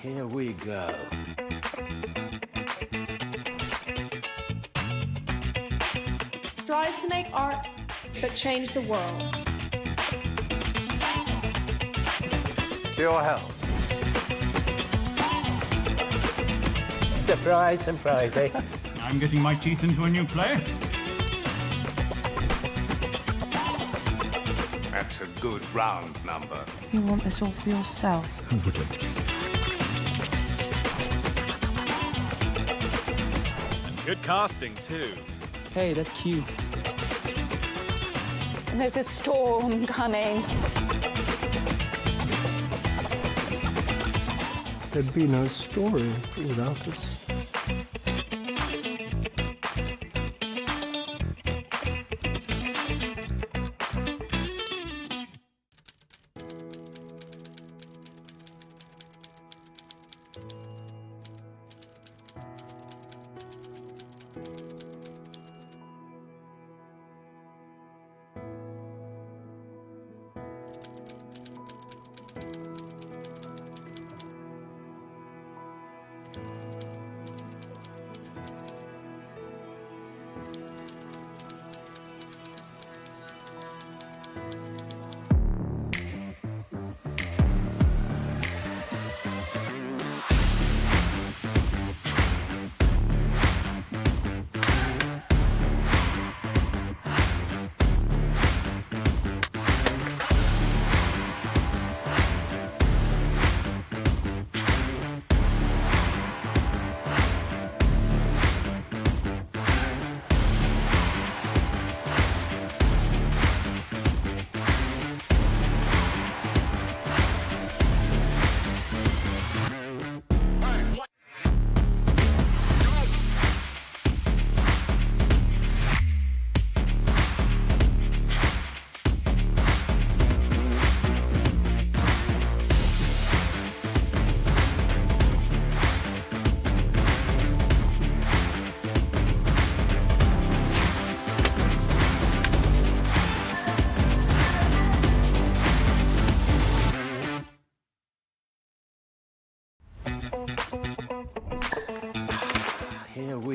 Here we go. Strive to make art, but change the world. Your help. Surprise, surprise, eh? I'm getting my teeth into a new play. That's a good round number. You want this all for yourself? Who wouldn't? Good casting, too. Hey, that's cute. There's a storm coming. There'd be no story without us.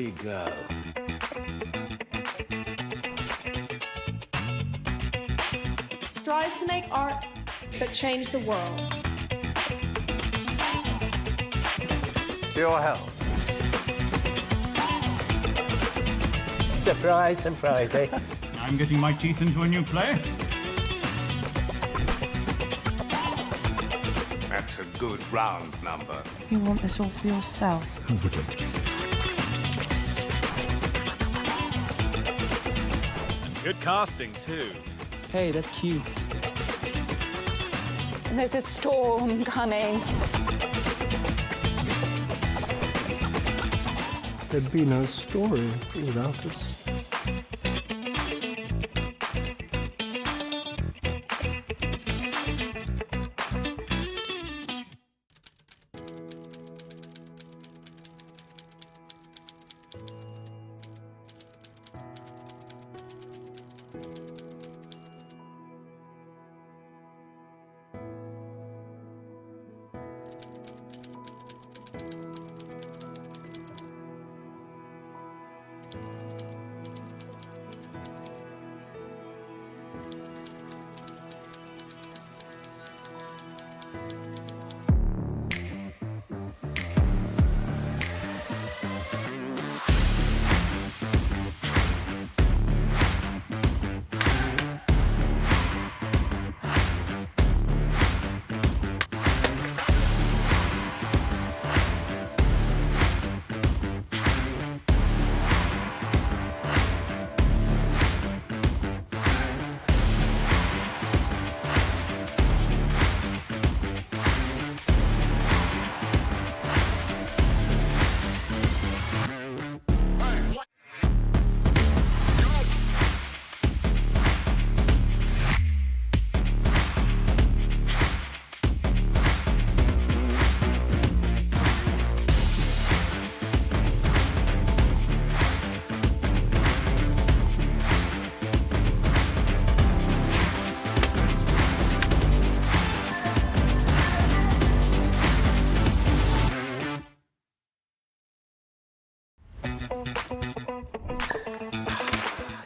we go. Strive to make art that change the world. Your health. Surprise, surprise, eh? I'm getting my teeth into a new player. That's a good round number. You want this all for yourself. Good casting, too. Hey, that's cute. And there's a storm coming. There'd be no story without us.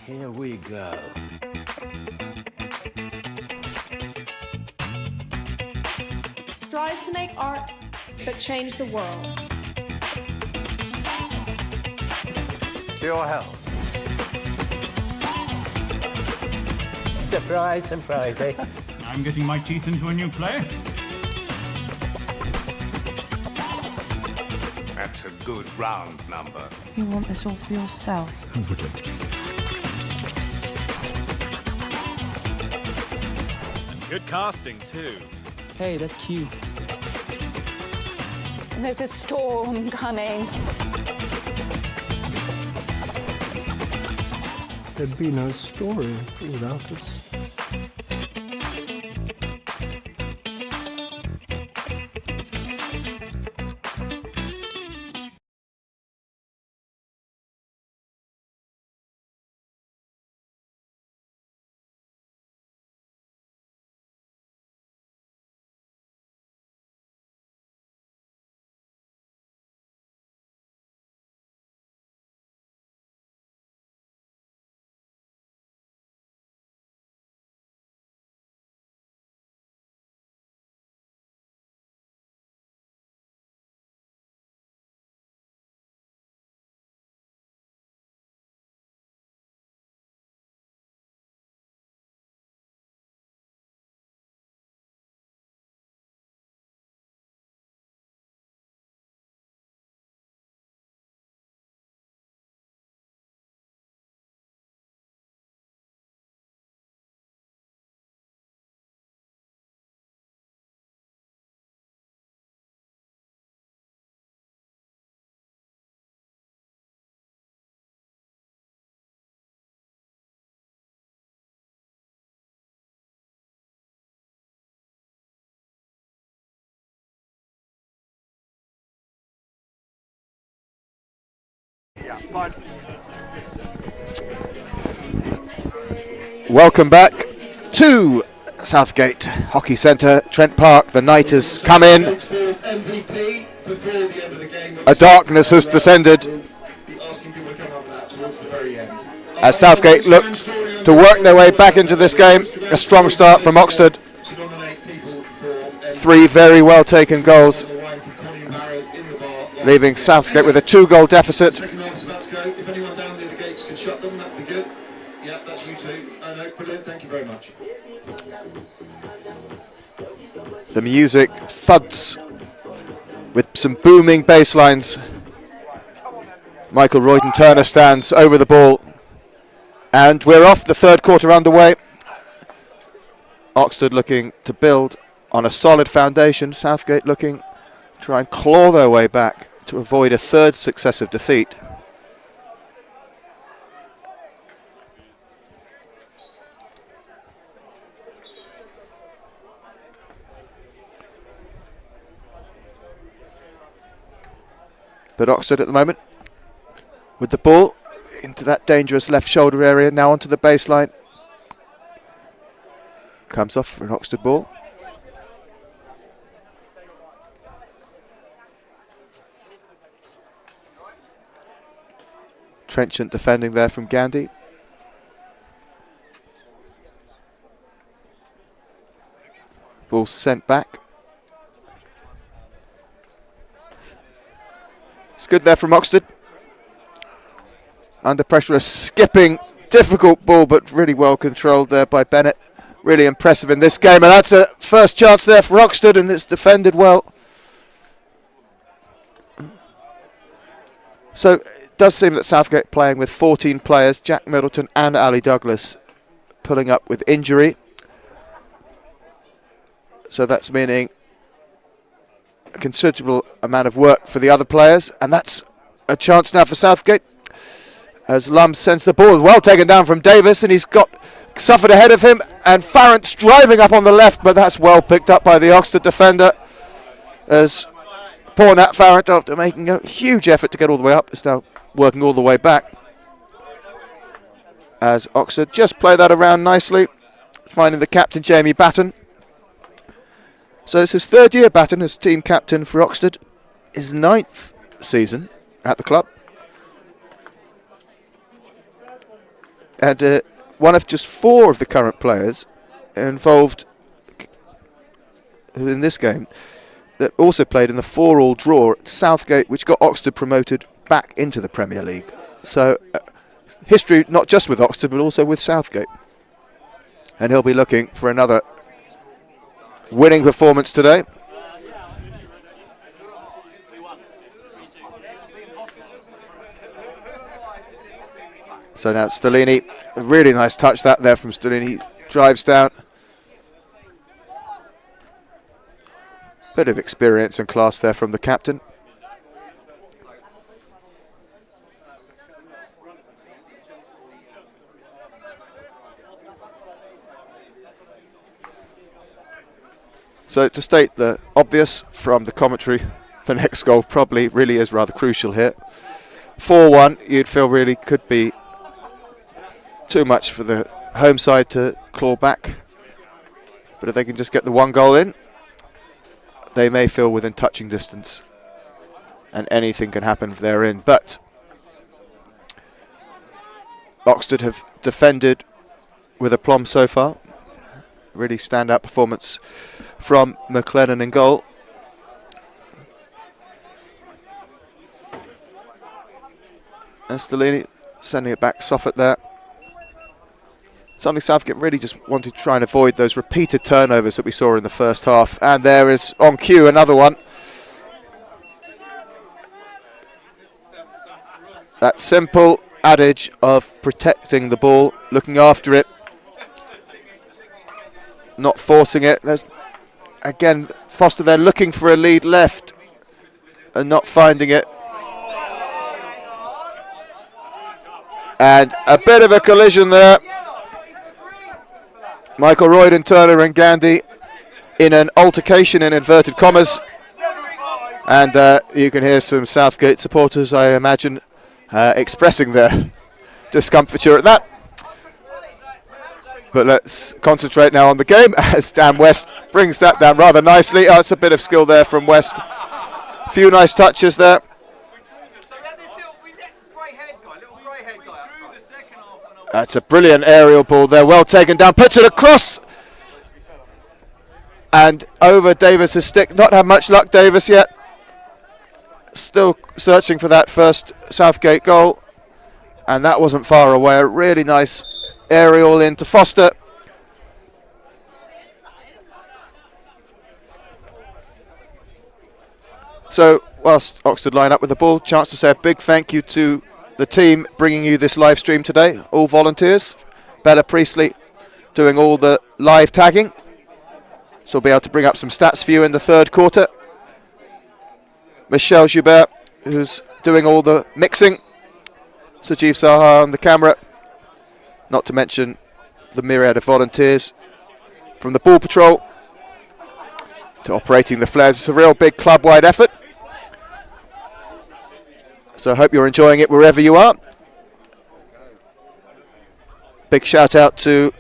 Here we go. Strive to make art that change the world. Your health. Surprise, surprise, eh? I'm getting my teeth into a new player. That's a good round number. You want this all for yourself. Good casting, too. Hey, that's cute. And there's a storm coming. There'd be no story without us. Yeah, fine. Welcome back to Southgate Hockey Centre, Trent Park. The night has come in. A darkness has descended as Southgate look to work their way back into this game. A strong start from Oxted. 3 very well taken goals, leaving Southgate with a 2-goal deficit. If anyone down near the gates can shut them, that'd be good. Yeah, that's you two. No, brilliant. Thank you very much. The music thuds with some booming bass lines. Michael Royden-Turner stands over the ball. And we're off, the third quarter underway. Oxted looking to build on a solid foundation. Southgate looking to try and claw their way back to avoid a third successive defeat. But Oxted at the moment with the ball into that dangerous left shoulder area, now onto the baseline. Comes off for an Oxted ball. Trenchant defending there from Gandhi. Ball sent back. It's good there from Oxted. Under pressure, a skipping, difficult ball, but really well controlled there by Bennett. Really impressive in this game, and that's a first chance there for Oxted, and it's defended well. So it does seem that Southgate playing with 14 players, Jack Middleton and Ali Douglas pulling up with injury. So that's meaning a considerable amount of work for the other players, and that's a chance now for Southgate as Lum sends the ball, well taken down from Davis, and he's got Suffolk ahead of him, and Farrant's driving up on the left, but that's well picked up by the Oxted defender as poor Nat Farrant, after making a huge effort to get all the way up, is now working all the way back as Oxted just play that around nicely, finding the captain Jamie Batten. So it's his third year, Batten, as team captain for Oxted, his 9th season at the club. And one of just 4 of the current players involved in this game that also played in the 4-all draw at Southgate, which got Oxted promoted back into the Premier League. So history not just with Oxted, but also with Southgate. And he'll be looking for another winning performance today. So now Stellini, a really nice touch that there from Stellini, drives down. Bit of experience and class there from the captain. So to state the obvious from the commentary, the next goal probably really is rather crucial here. 4-1, you'd feel really could be too much for the home side to claw back. But if they can just get the 1 goal in, they may feel within touching distance, and anything can happen therein. But Oxted have defended with aplomb so far. Really stand-out performance from McLennan in goal. And Stellini sending it back, Soffit there. Something Southgate really just wanted to try and avoid, those repeated turnovers that we saw in the first half. And there is, on cue, another one. That simple adage of protecting the ball, looking after it, not forcing it. There's, again, Foster there looking for a lead left and not finding it. And a bit of a collision there. Michael Royden-Turner and Gandhi in an altercation in inverted commas. And you can hear some Southgate supporters, I imagine, expressing their discomfiture at that. But let's concentrate now on the game as Dan West brings that down rather nicely. Oh, it's a bit of skill there from West. A few nice touches there. That's a brilliant aerial ball there, well taken down, puts it across and over Davis's stick. Not had much luck, Davis, yet. Still searching for that first Southgate goal, and that wasn't far away. A really nice aerial into Foster. So whilst Oxted line up with the ball, chance to say a big thank you to the team bringing you this live stream today, all volunteers. Bella Priestley doing all the live tagging, so we'll be able to bring up some stats for you in the third quarter. Michelle Joubert, who's doing all the mixing. Sajeev Sahar on the camera. Not to mention the myriad of volunteers from the ball patrol to operating the flares. It's a real big club-wide effort. So I hope you're enjoying it wherever you are. Big shout out to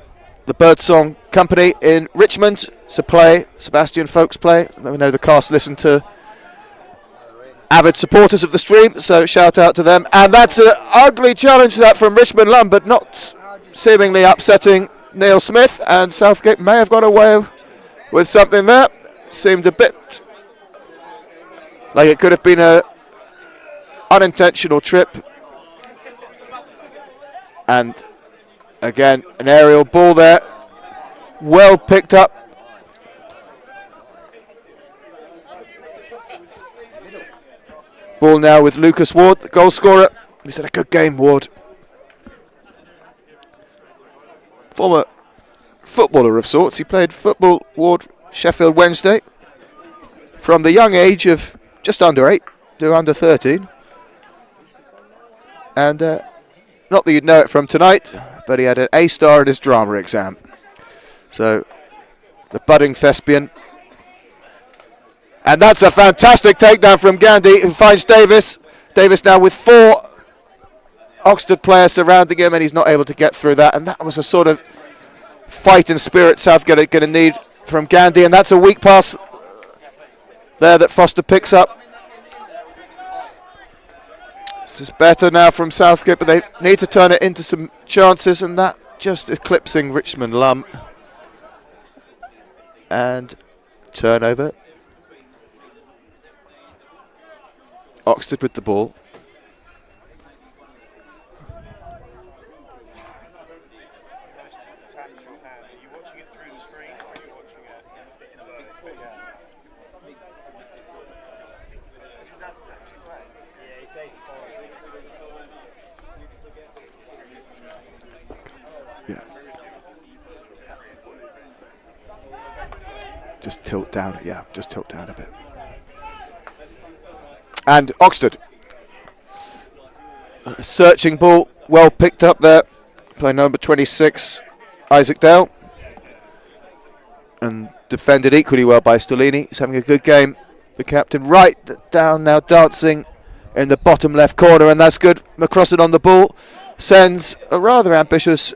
the Birdsong Company in Richmond. Sebastian Folks Play. We know the cast listen to avid supporters of the stream, so shout out to them. And that's an ugly challenge that from Richmond Lum, but not seemingly upsetting Neil Smith, and Southgate may have got away with something there. Seemed a bit like it could have been a unintentional trip. And again, an aerial ball there, well picked up. Ball now with Lucas Ward, the goal scorer. He's had a good game, Ward. Former footballer of sorts. He played football, Ward, Sheffield Wednesday, from the young age of just under 8 to under 13. And not that you'd know it from tonight, but he had an A-star in his drama exam. So, the budding thespian. And that's a fantastic takedown from Gandhi, who finds Davis. Davis now with 4 Oxted players surrounding him, and he's not able to get through that. And that was a sort of fight and spirit Southgate are going to need from Gandhi. And that's a weak pass there that Foster picks up. This is better now from Southgate, but they need to turn it into some chances, and that just eclipsing Richmond Lum. And turnover. Oxted with the ball. Just tilt down, just tilt down a bit. And Oxted. A searching ball, well picked up there. Play number 26, Isaac Dale. And defended equally well by Stellini. He's having a good game. The captain right down now, dancing in the bottom left corner, and that's good. McCrossan on the ball. Sends a rather ambitious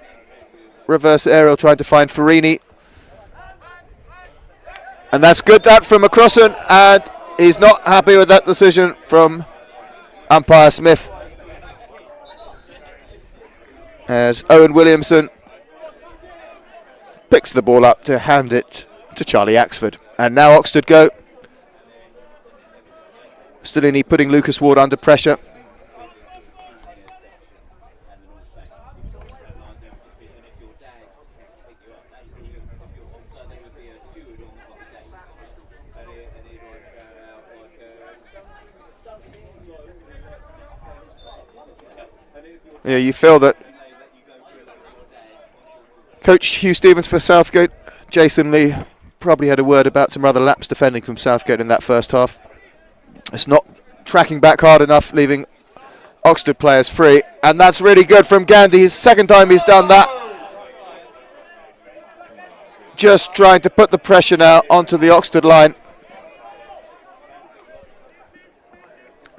reverse aerial trying to find Farini. And that's good, that from McCrossan, and he's not happy with that decision from umpire Smith. As Owen Williamson picks the ball up to hand it to Charlie Axford. And now Oxted go. Stellini putting Lucas Ward under pressure. Yeah, you feel that Coach Hugh Stevens for Southgate, Jason Lee, probably had a word about some rather lapsed defending from Southgate in that first half. It's not tracking back hard enough, leaving Oxted players free. And that's really good from Gandhi. His second time he's done that. Just trying to put the pressure now onto the Oxted line.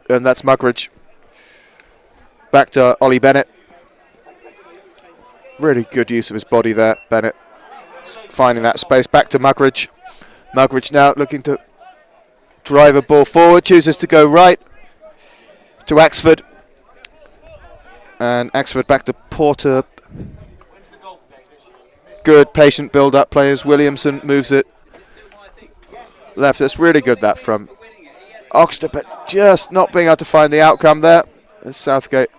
And that's Muggeridge. Back to Ollie Bennett. Really good use of his body there, Bennett. Finding that space. Back to Muggeridge. Muggeridge now looking to drive a ball forward. Chooses to go right to Axford. And Axford back to Porter. good patient build-up players. Williamson moves it left. That's really good, that from Oxted, but just not being able to find the outcome there. As Southgate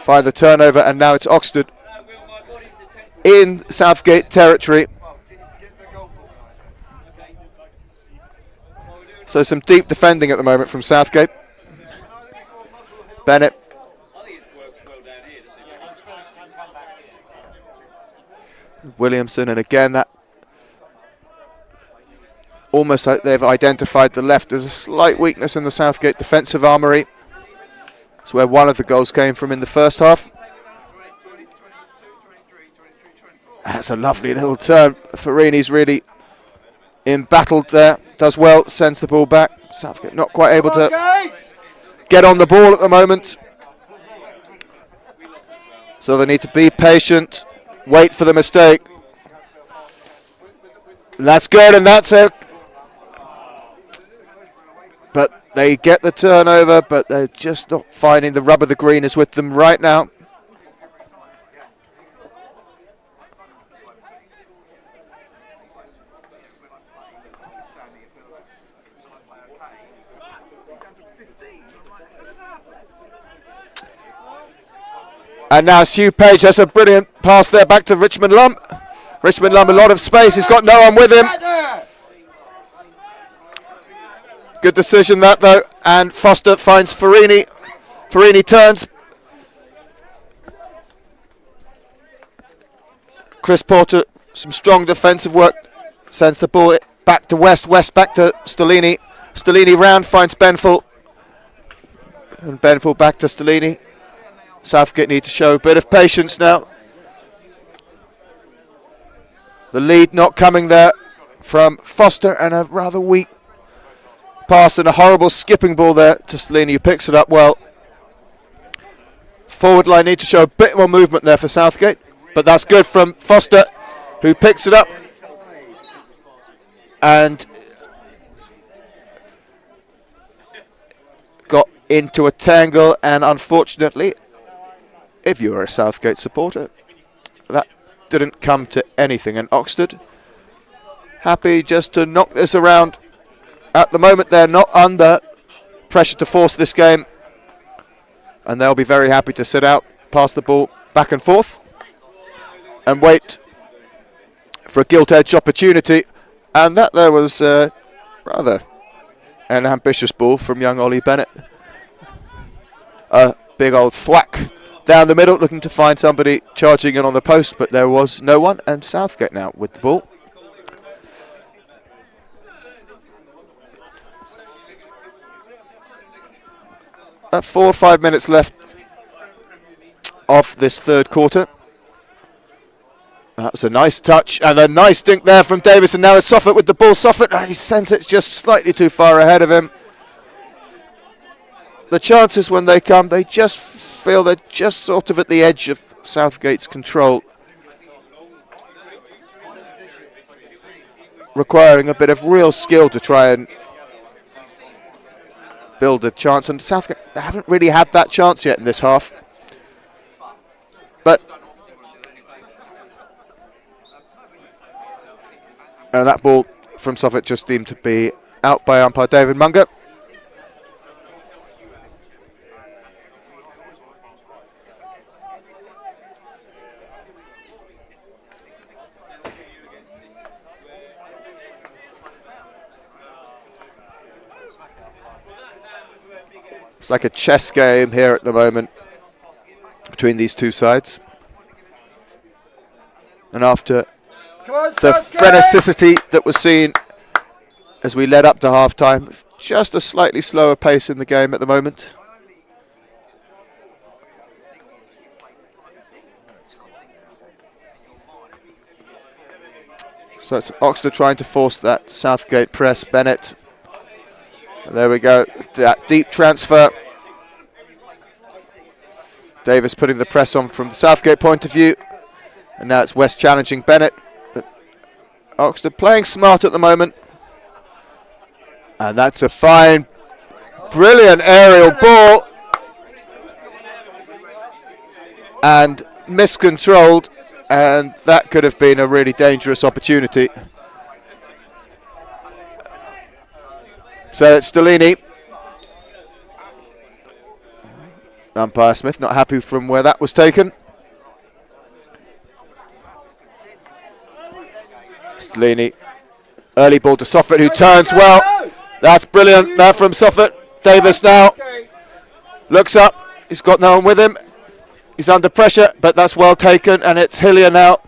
find the turnover, and now it's Oxted in Southgate territory. So some deep defending at the moment from Southgate. Bennett. Williamson, and again that almost like they've identified the left as a slight weakness in the Southgate defensive armoury. It's where one of the goals came from in the first half. That's a lovely little turn. Farini's really embattled there. Does well, sends the ball back. Southgate not quite able to get on the ball at the moment. So they need to be patient, wait for the mistake. That's good, and that's it. But they get the turnover, but they're just not finding the rub of the green is with them right now. And now Stu Page, that's a brilliant pass there back to Richmond Lumb. Richmond Lumb, a lot of space, he's got no one with him. Good decision that though, and Foster finds Farini. Farini turns. Chris Porter, some strong defensive work, sends the ball back to West. West back to Stellini. Stellini round, finds Benfield. And Benfield back to Stellini. Southgate need to show a bit of patience now. The lead not coming there from Foster, and a rather weak pass and a horrible skipping ball there to Stellini, who picks it up well. Forward line need to show a bit more movement there for Southgate, but that's good from Foster, who picks it up and got into a tangle, and unfortunately, if you are a Southgate supporter, that didn't come to anything. And Oxted happy just to knock this around. At the moment, they're not under pressure to force this game, and they'll be very happy to sit out, pass the ball back and forth, and wait for a gilt-edged opportunity. And that there was rather an ambitious ball from young Ollie Bennett. A big old thwack down the middle, looking to find somebody charging in on the post, but there was no one, and Southgate now with the ball. About 4 or 5 minutes left of this third quarter. That was a nice touch and a nice dink there from Davis, and now it's Soffit with the ball. Soffit, he sends it just slightly too far ahead of him. The chances when they come, they just feel they're just sort of at the edge of Southgate's control, requiring a bit of real skill to try and build a chance, and Southgate, they haven't really had that chance yet in this half. But that ball from Soffit just deemed to be out by umpire David Munger. It's like a chess game here at the moment between these two sides. And after the freneticity that was seen as we led up to half-time, just a slightly slower pace in the game at the moment. So it's Oxted trying to force that Southgate press. Bennett. There we go, that deep transfer. Davis putting the press on from the Southgate point of view. And now it's West challenging Bennett. Oxted playing smart at the moment. And that's a fine, brilliant aerial ball. And miscontrolled, and that could have been a really dangerous opportunity. So it's Stellini. Umpire Smith not happy from where that was taken. Stellini. Early ball to Soffit, who turns well. That's brilliant. That from Soffit. Davis now looks up. He's got no one with him. He's under pressure, but that's well taken, and it's Hillier now.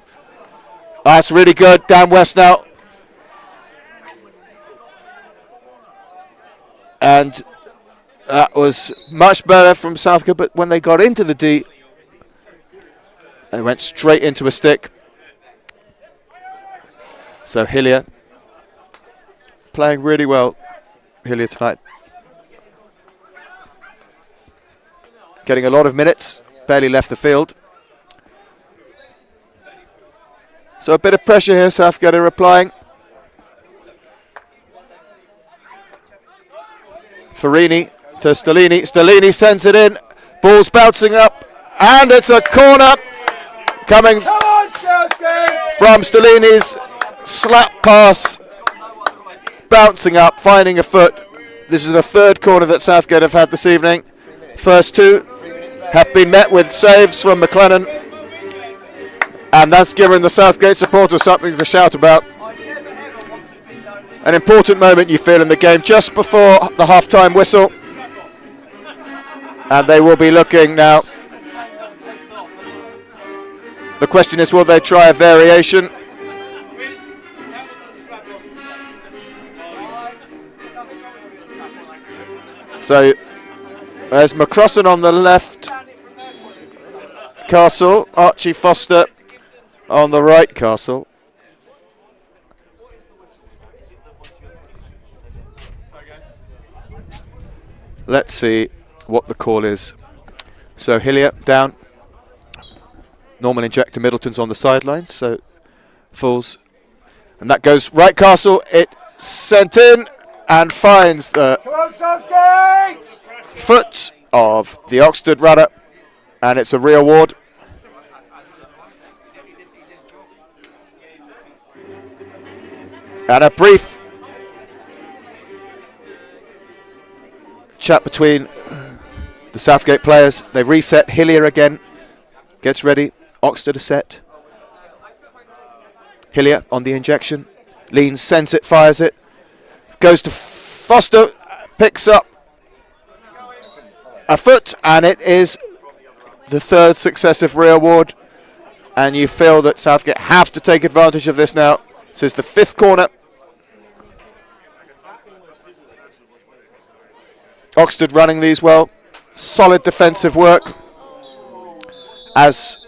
That's really good. Dan West now. And that was much better from Southgate, but when they got into the D, they went straight into a stick. So Hillier playing really well. Hillier tonight getting a lot of minutes, barely left the field. So a bit of pressure here, Southgate are applying. Farini to Stellini. Stellini sends it in. Ball's bouncing up, and it's a corner coming from Stellini's slap pass, bouncing up, finding a foot. This is the third corner that Southgate have had this evening. First two have been met with saves from McLennan, and that's given the Southgate supporters something to shout about. An important moment you feel in the game just before the half-time whistle, and they will be looking now. The question is, will they try a variation? So there's McCrossan on the left, Castle, Archie Foster on the right, Castle. Let's see what the call is. So Hillier down. Normal injector Middleton's on the sidelines, so falls. And that goes right, Castle. It sent in and finds the foot of the Oxted runner, and it's a rear ward. And a brief chat between the Southgate players. They reset. Hillier again gets ready. Oxted a set. Hillier on the injection. Leans, sends it, fires it. Goes to Foster, picks up a foot, and it is the third successive rear ward. And you feel that Southgate have to take advantage of this now. This is the fifth corner. Oxted running these well. Solid defensive work as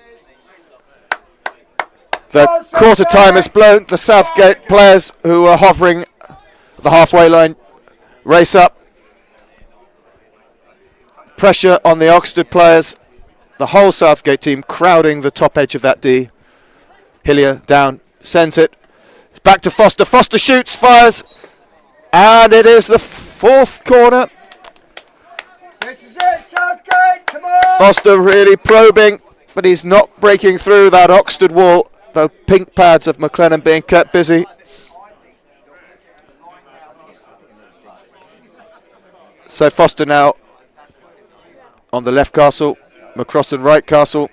the quarter time is blown. The Southgate players who are hovering the halfway line race up. Pressure on the Oxted players. The whole Southgate team crowding the top edge of that D. Hillier down, sends it. Back to Foster. Foster shoots, fires, and it is the fourth corner. This is it, Southgate, come on! Foster really probing, but he's not breaking through that Oxted wall. The pink pads of McLennan being kept busy. So Foster now on the left, Castle. McCrossan right, Castle.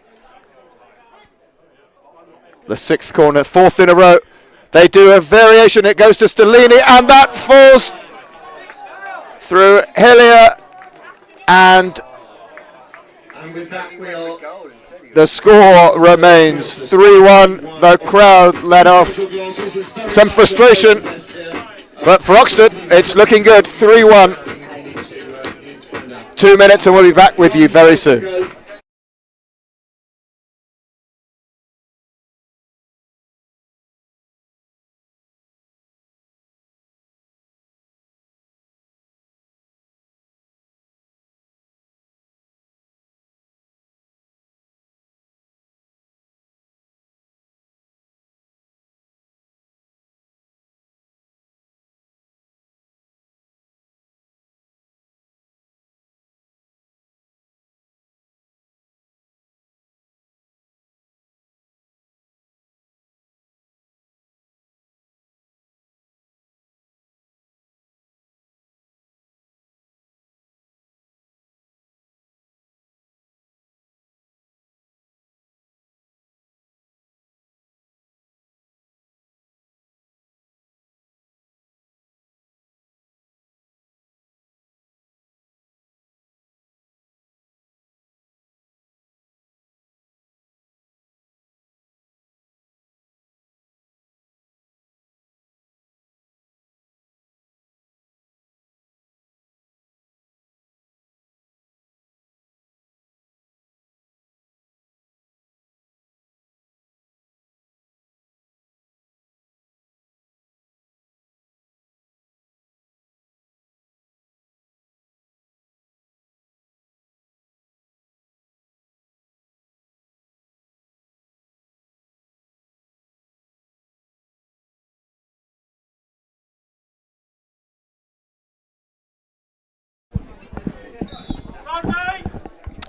The sixth corner, fourth in a row. They do a variation. It goes to Stellini, and that falls through Hillier. And the score remains 3-1. The crowd let off some frustration, but for Oxted, it's looking good. 3-1. 2 minutes, and we'll be back with you very soon.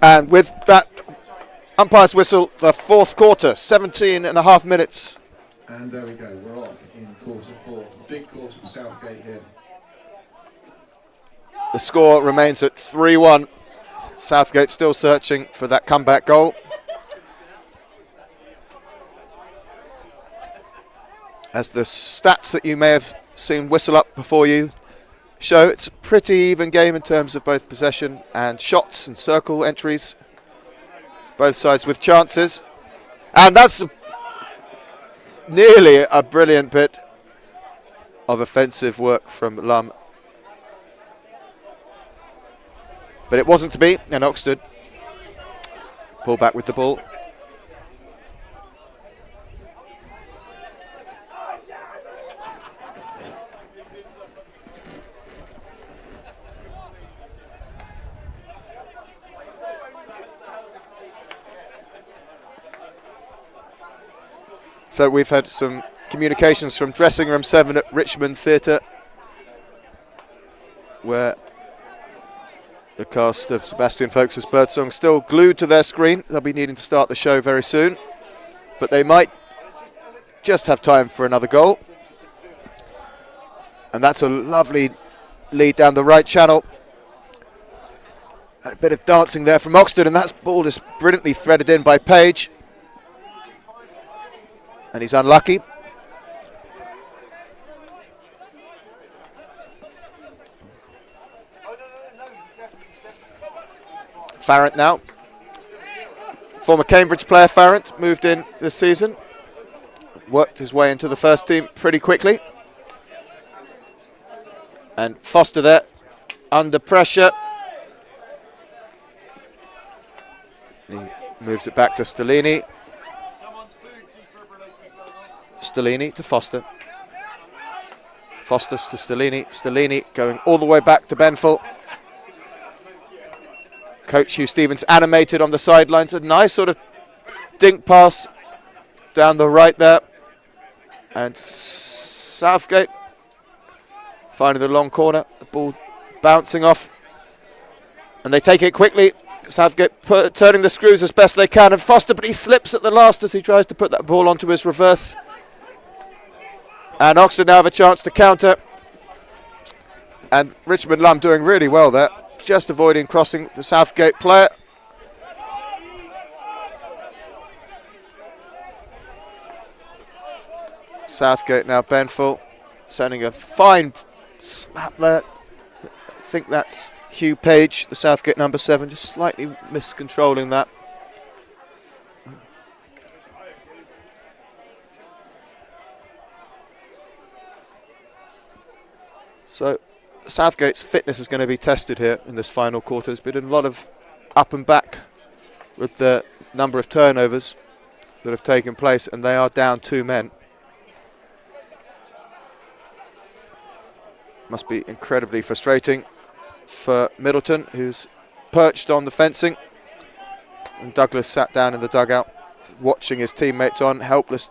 And with that umpire's whistle, the fourth quarter, 17.5 minutes. And there we go, we're off in quarter 4. Big quarter for Southgate here. The score remains at 3-1. Southgate still searching for that comeback goal. As the stats that you may have seen whistle up before you show, it's a pretty even game in terms of both possession and shots and circle entries. Both sides with chances. And that's nearly a brilliant bit of offensive work from Lum. But it wasn't to be, and Oxted pull back with the ball. So we've had some communications from dressing room 7 at Richmond Theatre, where the cast of Sebastian Folkes' Birdsong still glued to their screen. They'll be needing to start the show very soon, but they might just have time for another goal. And that's a lovely lead down the right channel. A bit of dancing there from Oxted, and that ball is brilliantly threaded in by Page. And he's unlucky. Farrant now. Former Cambridge player Farrant moved in this season. Worked his way into the first team pretty quickly. And Foster there, under pressure. He moves it back to Stellini. Stellini to Foster. Foster to Stellini. Stellini going all the way back to Benfill. Coach Hugh Stevens animated on the sidelines. A nice sort of dink pass down the right there. And Southgate finding the long corner. The ball bouncing off. And they take it quickly. Southgate turning the screws as best they can. And Foster, but he slips at the last as he tries to put that ball onto his reverse. And Oxted now have a chance to counter. And Richmond Lum doing really well there. Just avoiding crossing the Southgate player. Southgate now Benfill. Sending a fine slap there. I think that's Hugh Page, the Southgate number 7, just slightly miscontrolling that. So Southgate's fitness is going to be tested here in this final quarter. There's been a lot of up and back with the number of turnovers that have taken place, and they are down 2 men. Must be incredibly frustrating for Middleton, who's perched on the fencing. And Douglas sat down in the dugout, watching his teammates on, helpless.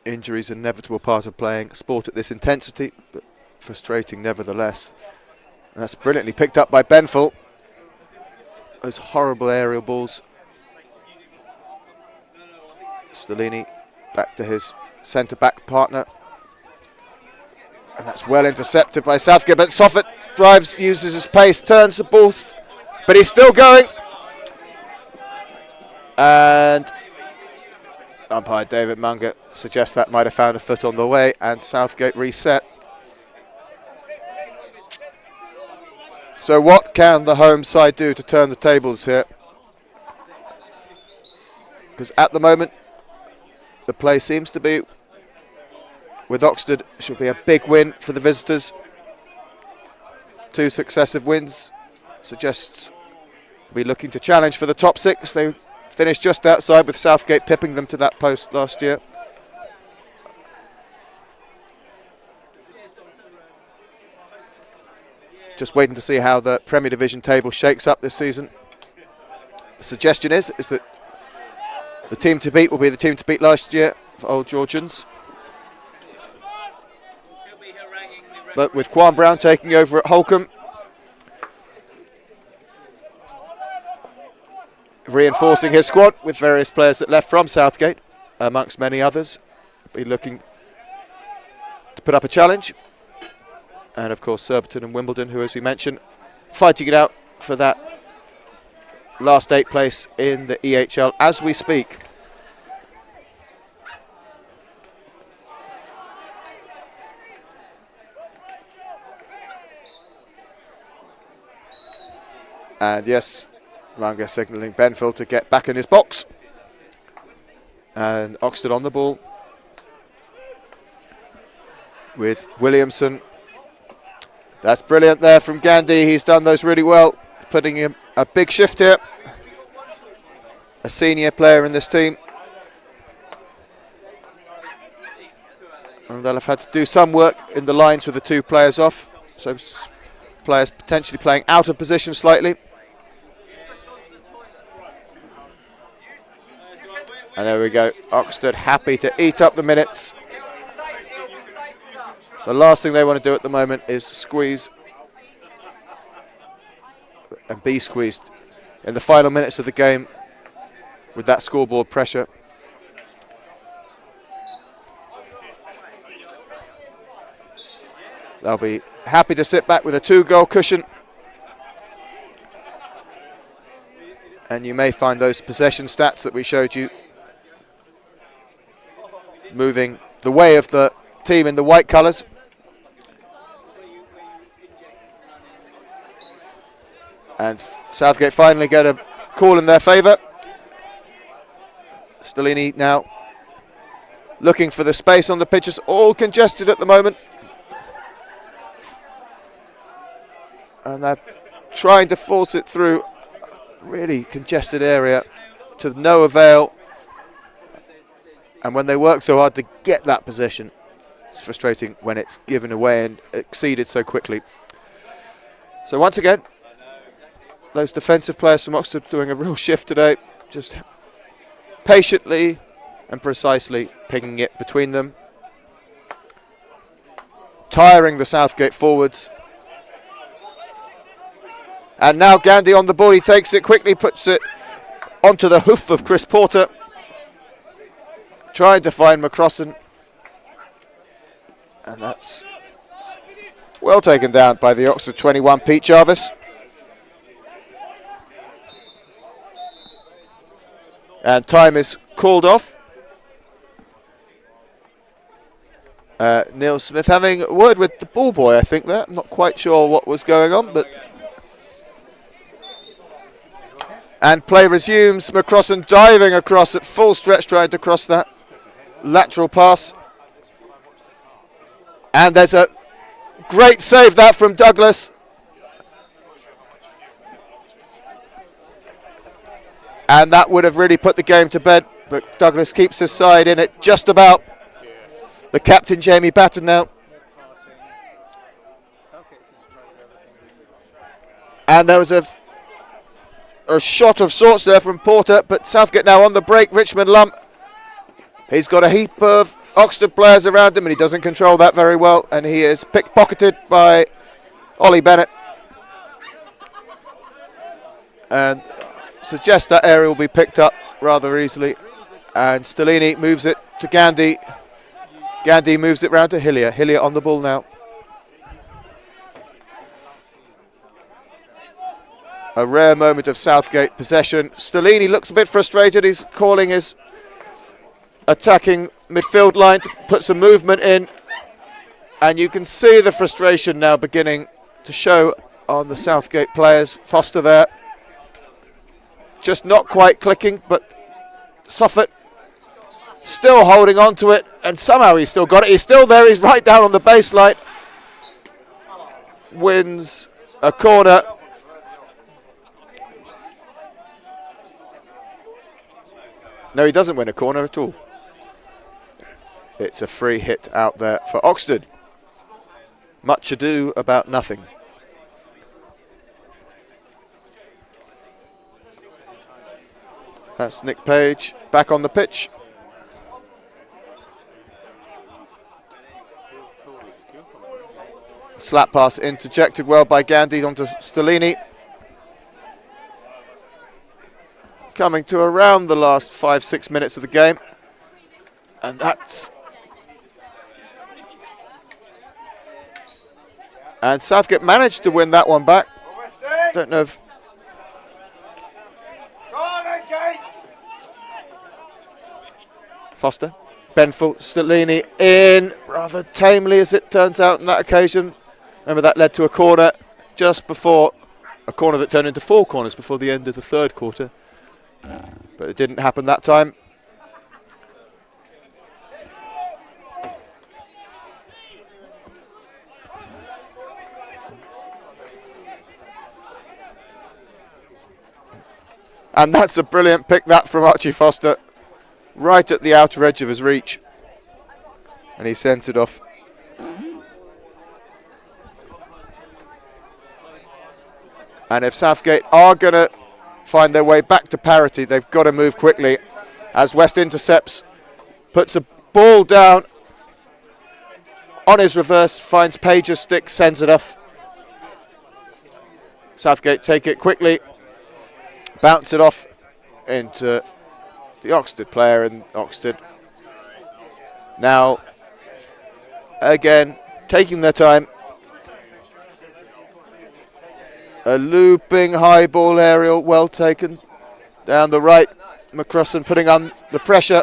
Injuries, an inevitable part of playing sport at this intensity, but frustrating nevertheless. And that's brilliantly picked up by Benfill. Those horrible aerial balls. Stellini back to his centre-back partner. And that's well intercepted by Southgate, but Soffit drives, uses his pace, turns the ball, but he's still going. And umpire David Munger suggests that might have found a foot on the way, and Southgate reset. So what can the home side do to turn the tables here? Because at the moment, the play seems to be with Oxted. Should be a big win for the visitors. 2 successive wins suggests we'll be looking to challenge for the top 6. They finished just outside with Southgate pipping them to that post last year. Just waiting to see how the Premier Division table shakes up this season. The suggestion is that the team to beat will be the team to beat last year for Old Georgians. But with Quan Brown taking over at Holcombe, reinforcing his squad with various players that left from Southgate, amongst many others. Be looking to put up a challenge. And of course Surbiton and Wimbledon, who, as we mentioned, fighting it out for that last 8th place in the EHL as we speak. And yes, Langer signalling Benfield to get back in his box. And Oxted on the ball with Williamson. That's brilliant there from Gandhi. He's done those really well, putting in a big shift here. A senior player in this team. And they'll have had to do some work in the lines with the 2 players off. So players potentially playing out of position slightly. And there we go. Oxted happy to eat up the minutes. The last thing they want to do at the moment is squeeze and be squeezed in the final minutes of the game with that scoreboard pressure. They'll be happy to sit back with a 2-goal cushion. And you may find those possession stats that we showed you moving the way of the team in the white colours. And Southgate finally get a call in their favour. Stellini now looking for the space on the pitch. It's all congested at the moment. And they're trying to force it through a really congested area to no avail. And when they work so hard to get that position, it's frustrating when it's given away and exceeded so quickly. So once again, those defensive players from Oxted doing a real shift today, just patiently and precisely pinging it between them, tiring the Southgate forwards. And now Gandhi on the ball, he takes it quickly, puts it onto the hoof of Chris Porter, trying to find McCrossan, and that's well taken down by the Oxford 21, Pete Jarvis. And time is called off. Neil Smith having a word with the ball boy, I think there. I'm not quite sure what was going on, but... And play resumes. McCrossan diving across at full stretch, trying to cross that lateral pass. And there's a great save that from Douglas. And that would have really put the game to bed, but Douglas keeps his side in it just about. The captain, Jamie Batten, now. And there was a shot of sorts there from Porter, but Southgate now on the break. Richmond Lump, he's got a heap of Oxted players around him and he doesn't control that very well, and he is pickpocketed by Ollie Bennett. And suggests that area will be picked up rather easily. And Stellini moves it to Gandhi. Gandhi moves it round to Hillier. Hillier on the ball now. A rare moment of Southgate possession. Stellini looks a bit frustrated. He's calling his attacking midfield line to put some movement in. And you can see the frustration now beginning to show on the Southgate players. Foster there. Just not quite clicking, but Soffit still holding on to it. And somehow he's still got it. He's still there. He's right down on the baseline. Wins a corner. No, he doesn't win a corner at all. It's a free hit out there for Oxted. Much ado about nothing. That's Nick Page back on the pitch. Slap pass interjected well by Gandhi onto Stellini. coming to around the last 5-6 minutes of the game. And Southgate managed to win that one back. Don't know if... Foster, Benful, Stellini in rather tamely as it turns out on that occasion. Remember that led to a corner just before, a corner that turned into 4 corners before the end of the third quarter. But it didn't happen that time. And that's a brilliant pick, that, from Archie Foster. Right at the outer edge of his reach. And he sent it off. And if Southgate are going to find their way back to parity, they've got to move quickly. As West intercepts, puts a ball down on his reverse, finds Page's stick, sends it off. Southgate take it quickly, bounce it off into the Oxted player, and Oxted now again taking their time. A looping high ball aerial, well taken down the right. McCrossan putting on the pressure.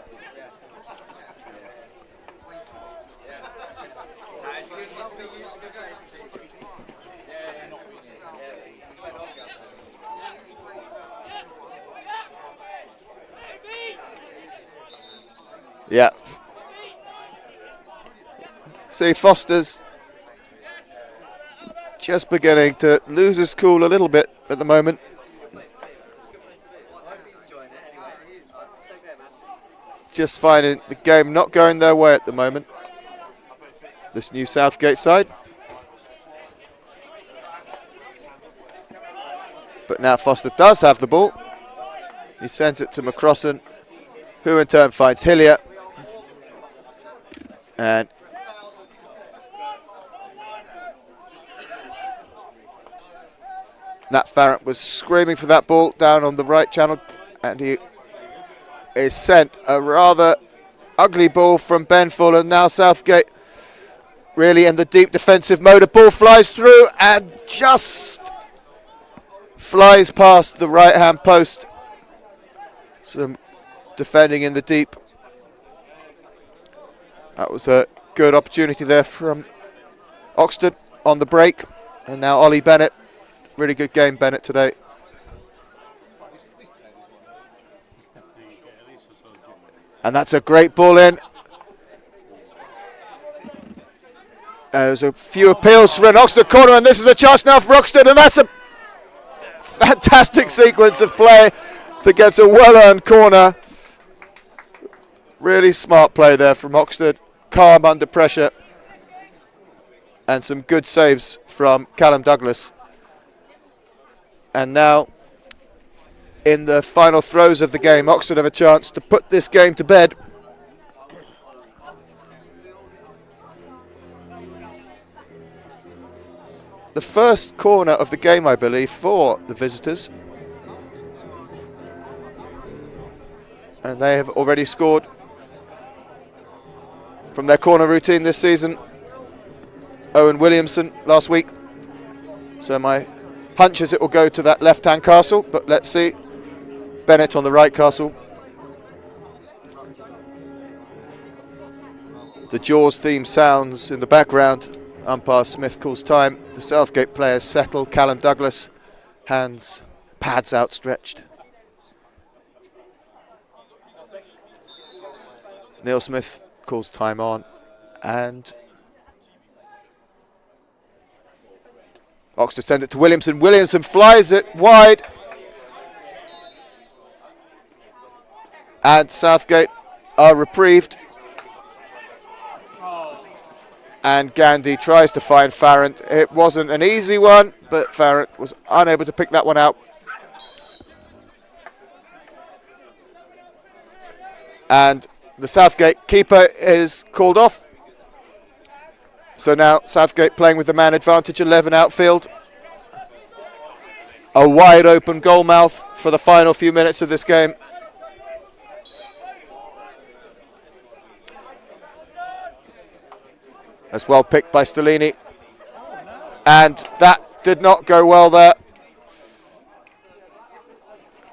Yeah. See, Foster's just beginning to lose his cool a little bit at the moment. Just finding the game not going their way at the moment. This new Southgate side. But now Foster does have the ball. He sends it to McCrossan, who in turn finds Hillier. And Nat Farrant was screaming for that ball down on the right channel, and he is sent a rather ugly ball from Ben Fuller. Now Southgate really in the deep defensive mode. A ball flies through and just flies past the right hand post. Some defending in the deep. That was a good opportunity there from Oxted on the break. And now Ollie Bennett. Really good game, Bennett, today. And that's a great ball in. There's a few appeals for an Oxted corner, and this is a chance now for Oxted, and that's a fantastic sequence of play that gets a well-earned corner. Really smart play there from Oxted. Calm under pressure. And some good saves from Callum Douglas. And now, in the final throes of the game, Oxted have a chance to put this game to bed. The first corner of the game, I believe, for the visitors. And they have already scored from their corner routine this season. Owen Williamson last week. So my hunch is it will go to that left-hand castle, but let's see. Bennett on the right castle. The Jaws theme sounds in the background. Umpire Smith calls time. The Southgate players settle. Callum Douglas, hands, pads outstretched. Neil Smith calls time on, and Oxted send it to Williamson. Williamson flies it wide, and Southgate are reprieved. And Gandhi tries to find Farrant. It wasn't an easy one, but Farrant was unable to pick that one out. And the Southgate keeper is called off. So now Southgate playing with the man advantage, 11 outfield. a wide open goal mouth for the final few minutes of this game. That's well picked by Stellini. And that did not go well there.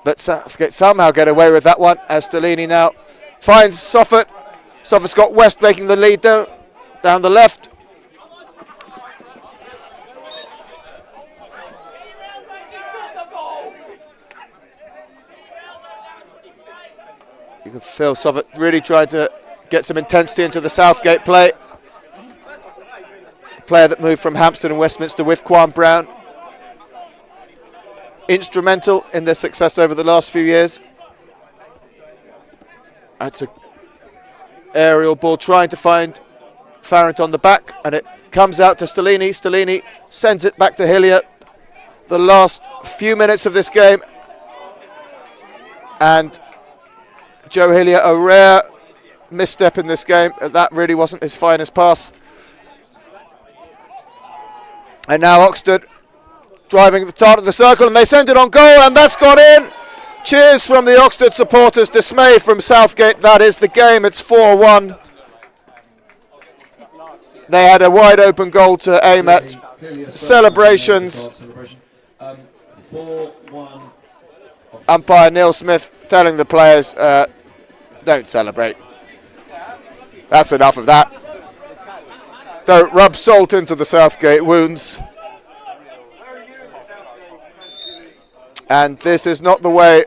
But Southgate somehow get away with that one as Stellini now finds Soffert. Soffert's got West making the lead down the left. You can feel Soffert really trying to get some intensity into the Southgate play. A player that moved from Hampstead and Westminster with Quan Brown. Instrumental in their success over the last few years. That's an aerial ball trying to find Farrant on the back, and it comes out to Stellini. Stellini sends it back to Hillier. The last few minutes of this game, and Joe Hillier, a rare misstep in this game. That really wasn't his finest pass. And now Oxted driving the start of the circle, and they send it on goal, and that's gone in. Cheers from the Oxted supporters, dismay from Southgate. That is the game, it's 4-1. They had a wide open goal to aim at. Celebrations. Umpire Neil Smith telling the players, don't celebrate. That's enough of that. Don't rub salt into the Southgate wounds. And this is not the way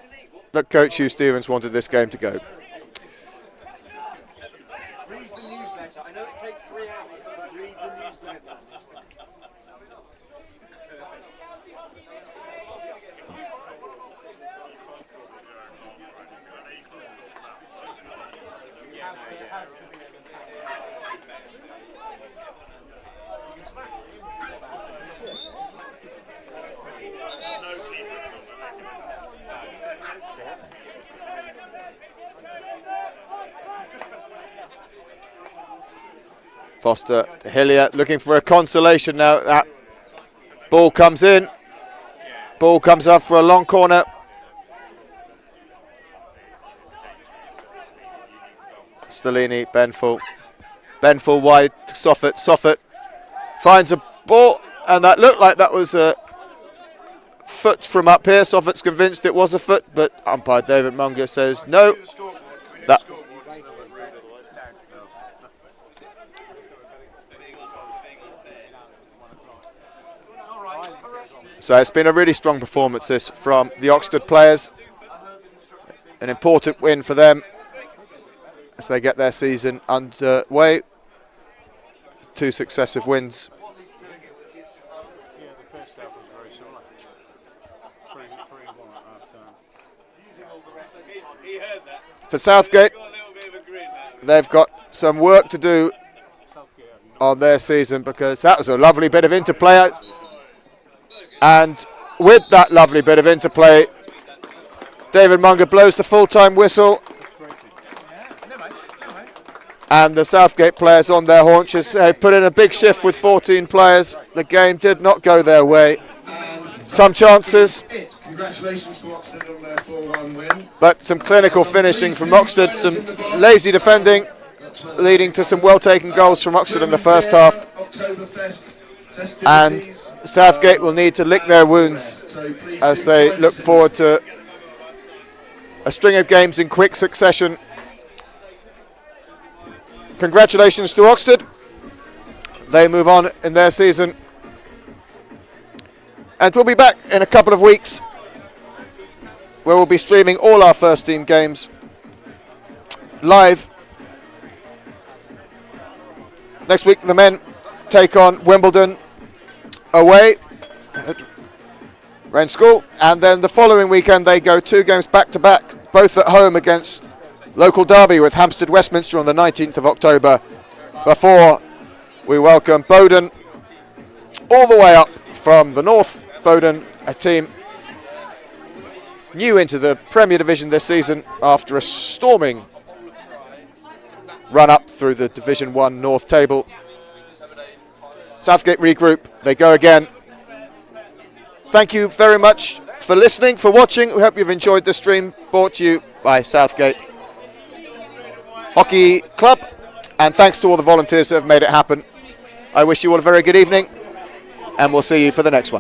that Coach Hugh Stevens wanted this game to go. Foster to Hillier, looking for a consolation now. That ball comes in. Ball comes up for a long corner. Stellini, Benfull. Benfull wide to Soffert. Soffert finds a ball, and that looked like that was a foot from up here. Soffert's convinced it was a foot, but umpire David Munger says no. That So it's been a really strong performance this from the Oxted players. An important win for them as they get their season underway. 2 successive wins. For Southgate, they've got some work to do on their season, because that was a lovely bit of interplay. And with that lovely bit of interplay, David Munger blows the full-time whistle. And the Southgate players on their haunches. They put in a big shift with 14 players. The game did not go their way. Some chances, Congratulations to Oxted on their 4-1 win. but some clinical finishing from Oxted, some lazy defending, leading to some well-taken goals from Oxted in the first half. And Southgate will need to lick their wounds as they look forward to a string of games in quick succession. Congratulations to Oxted. They move on in their season. And we'll be back in a couple of weeks where we'll be streaming all our first team games live. Next week the men take on Wimbledon away at Wren School, and then the following weekend they go 2 games back to back, both at home against local derby with Hampstead Westminster on the 19th of October, before we welcome Bowden all the way up from the north. Bowden, a team new into the Premier Division this season after a storming run up through the Division 1 North table. Southgate regroup, they go again. Thank you very much for listening, for watching. We hope you've enjoyed the stream brought to you by Southgate Hockey Club, and thanks to all the volunteers that have made it happen. I wish you all a very good evening, and we'll see you for the next one.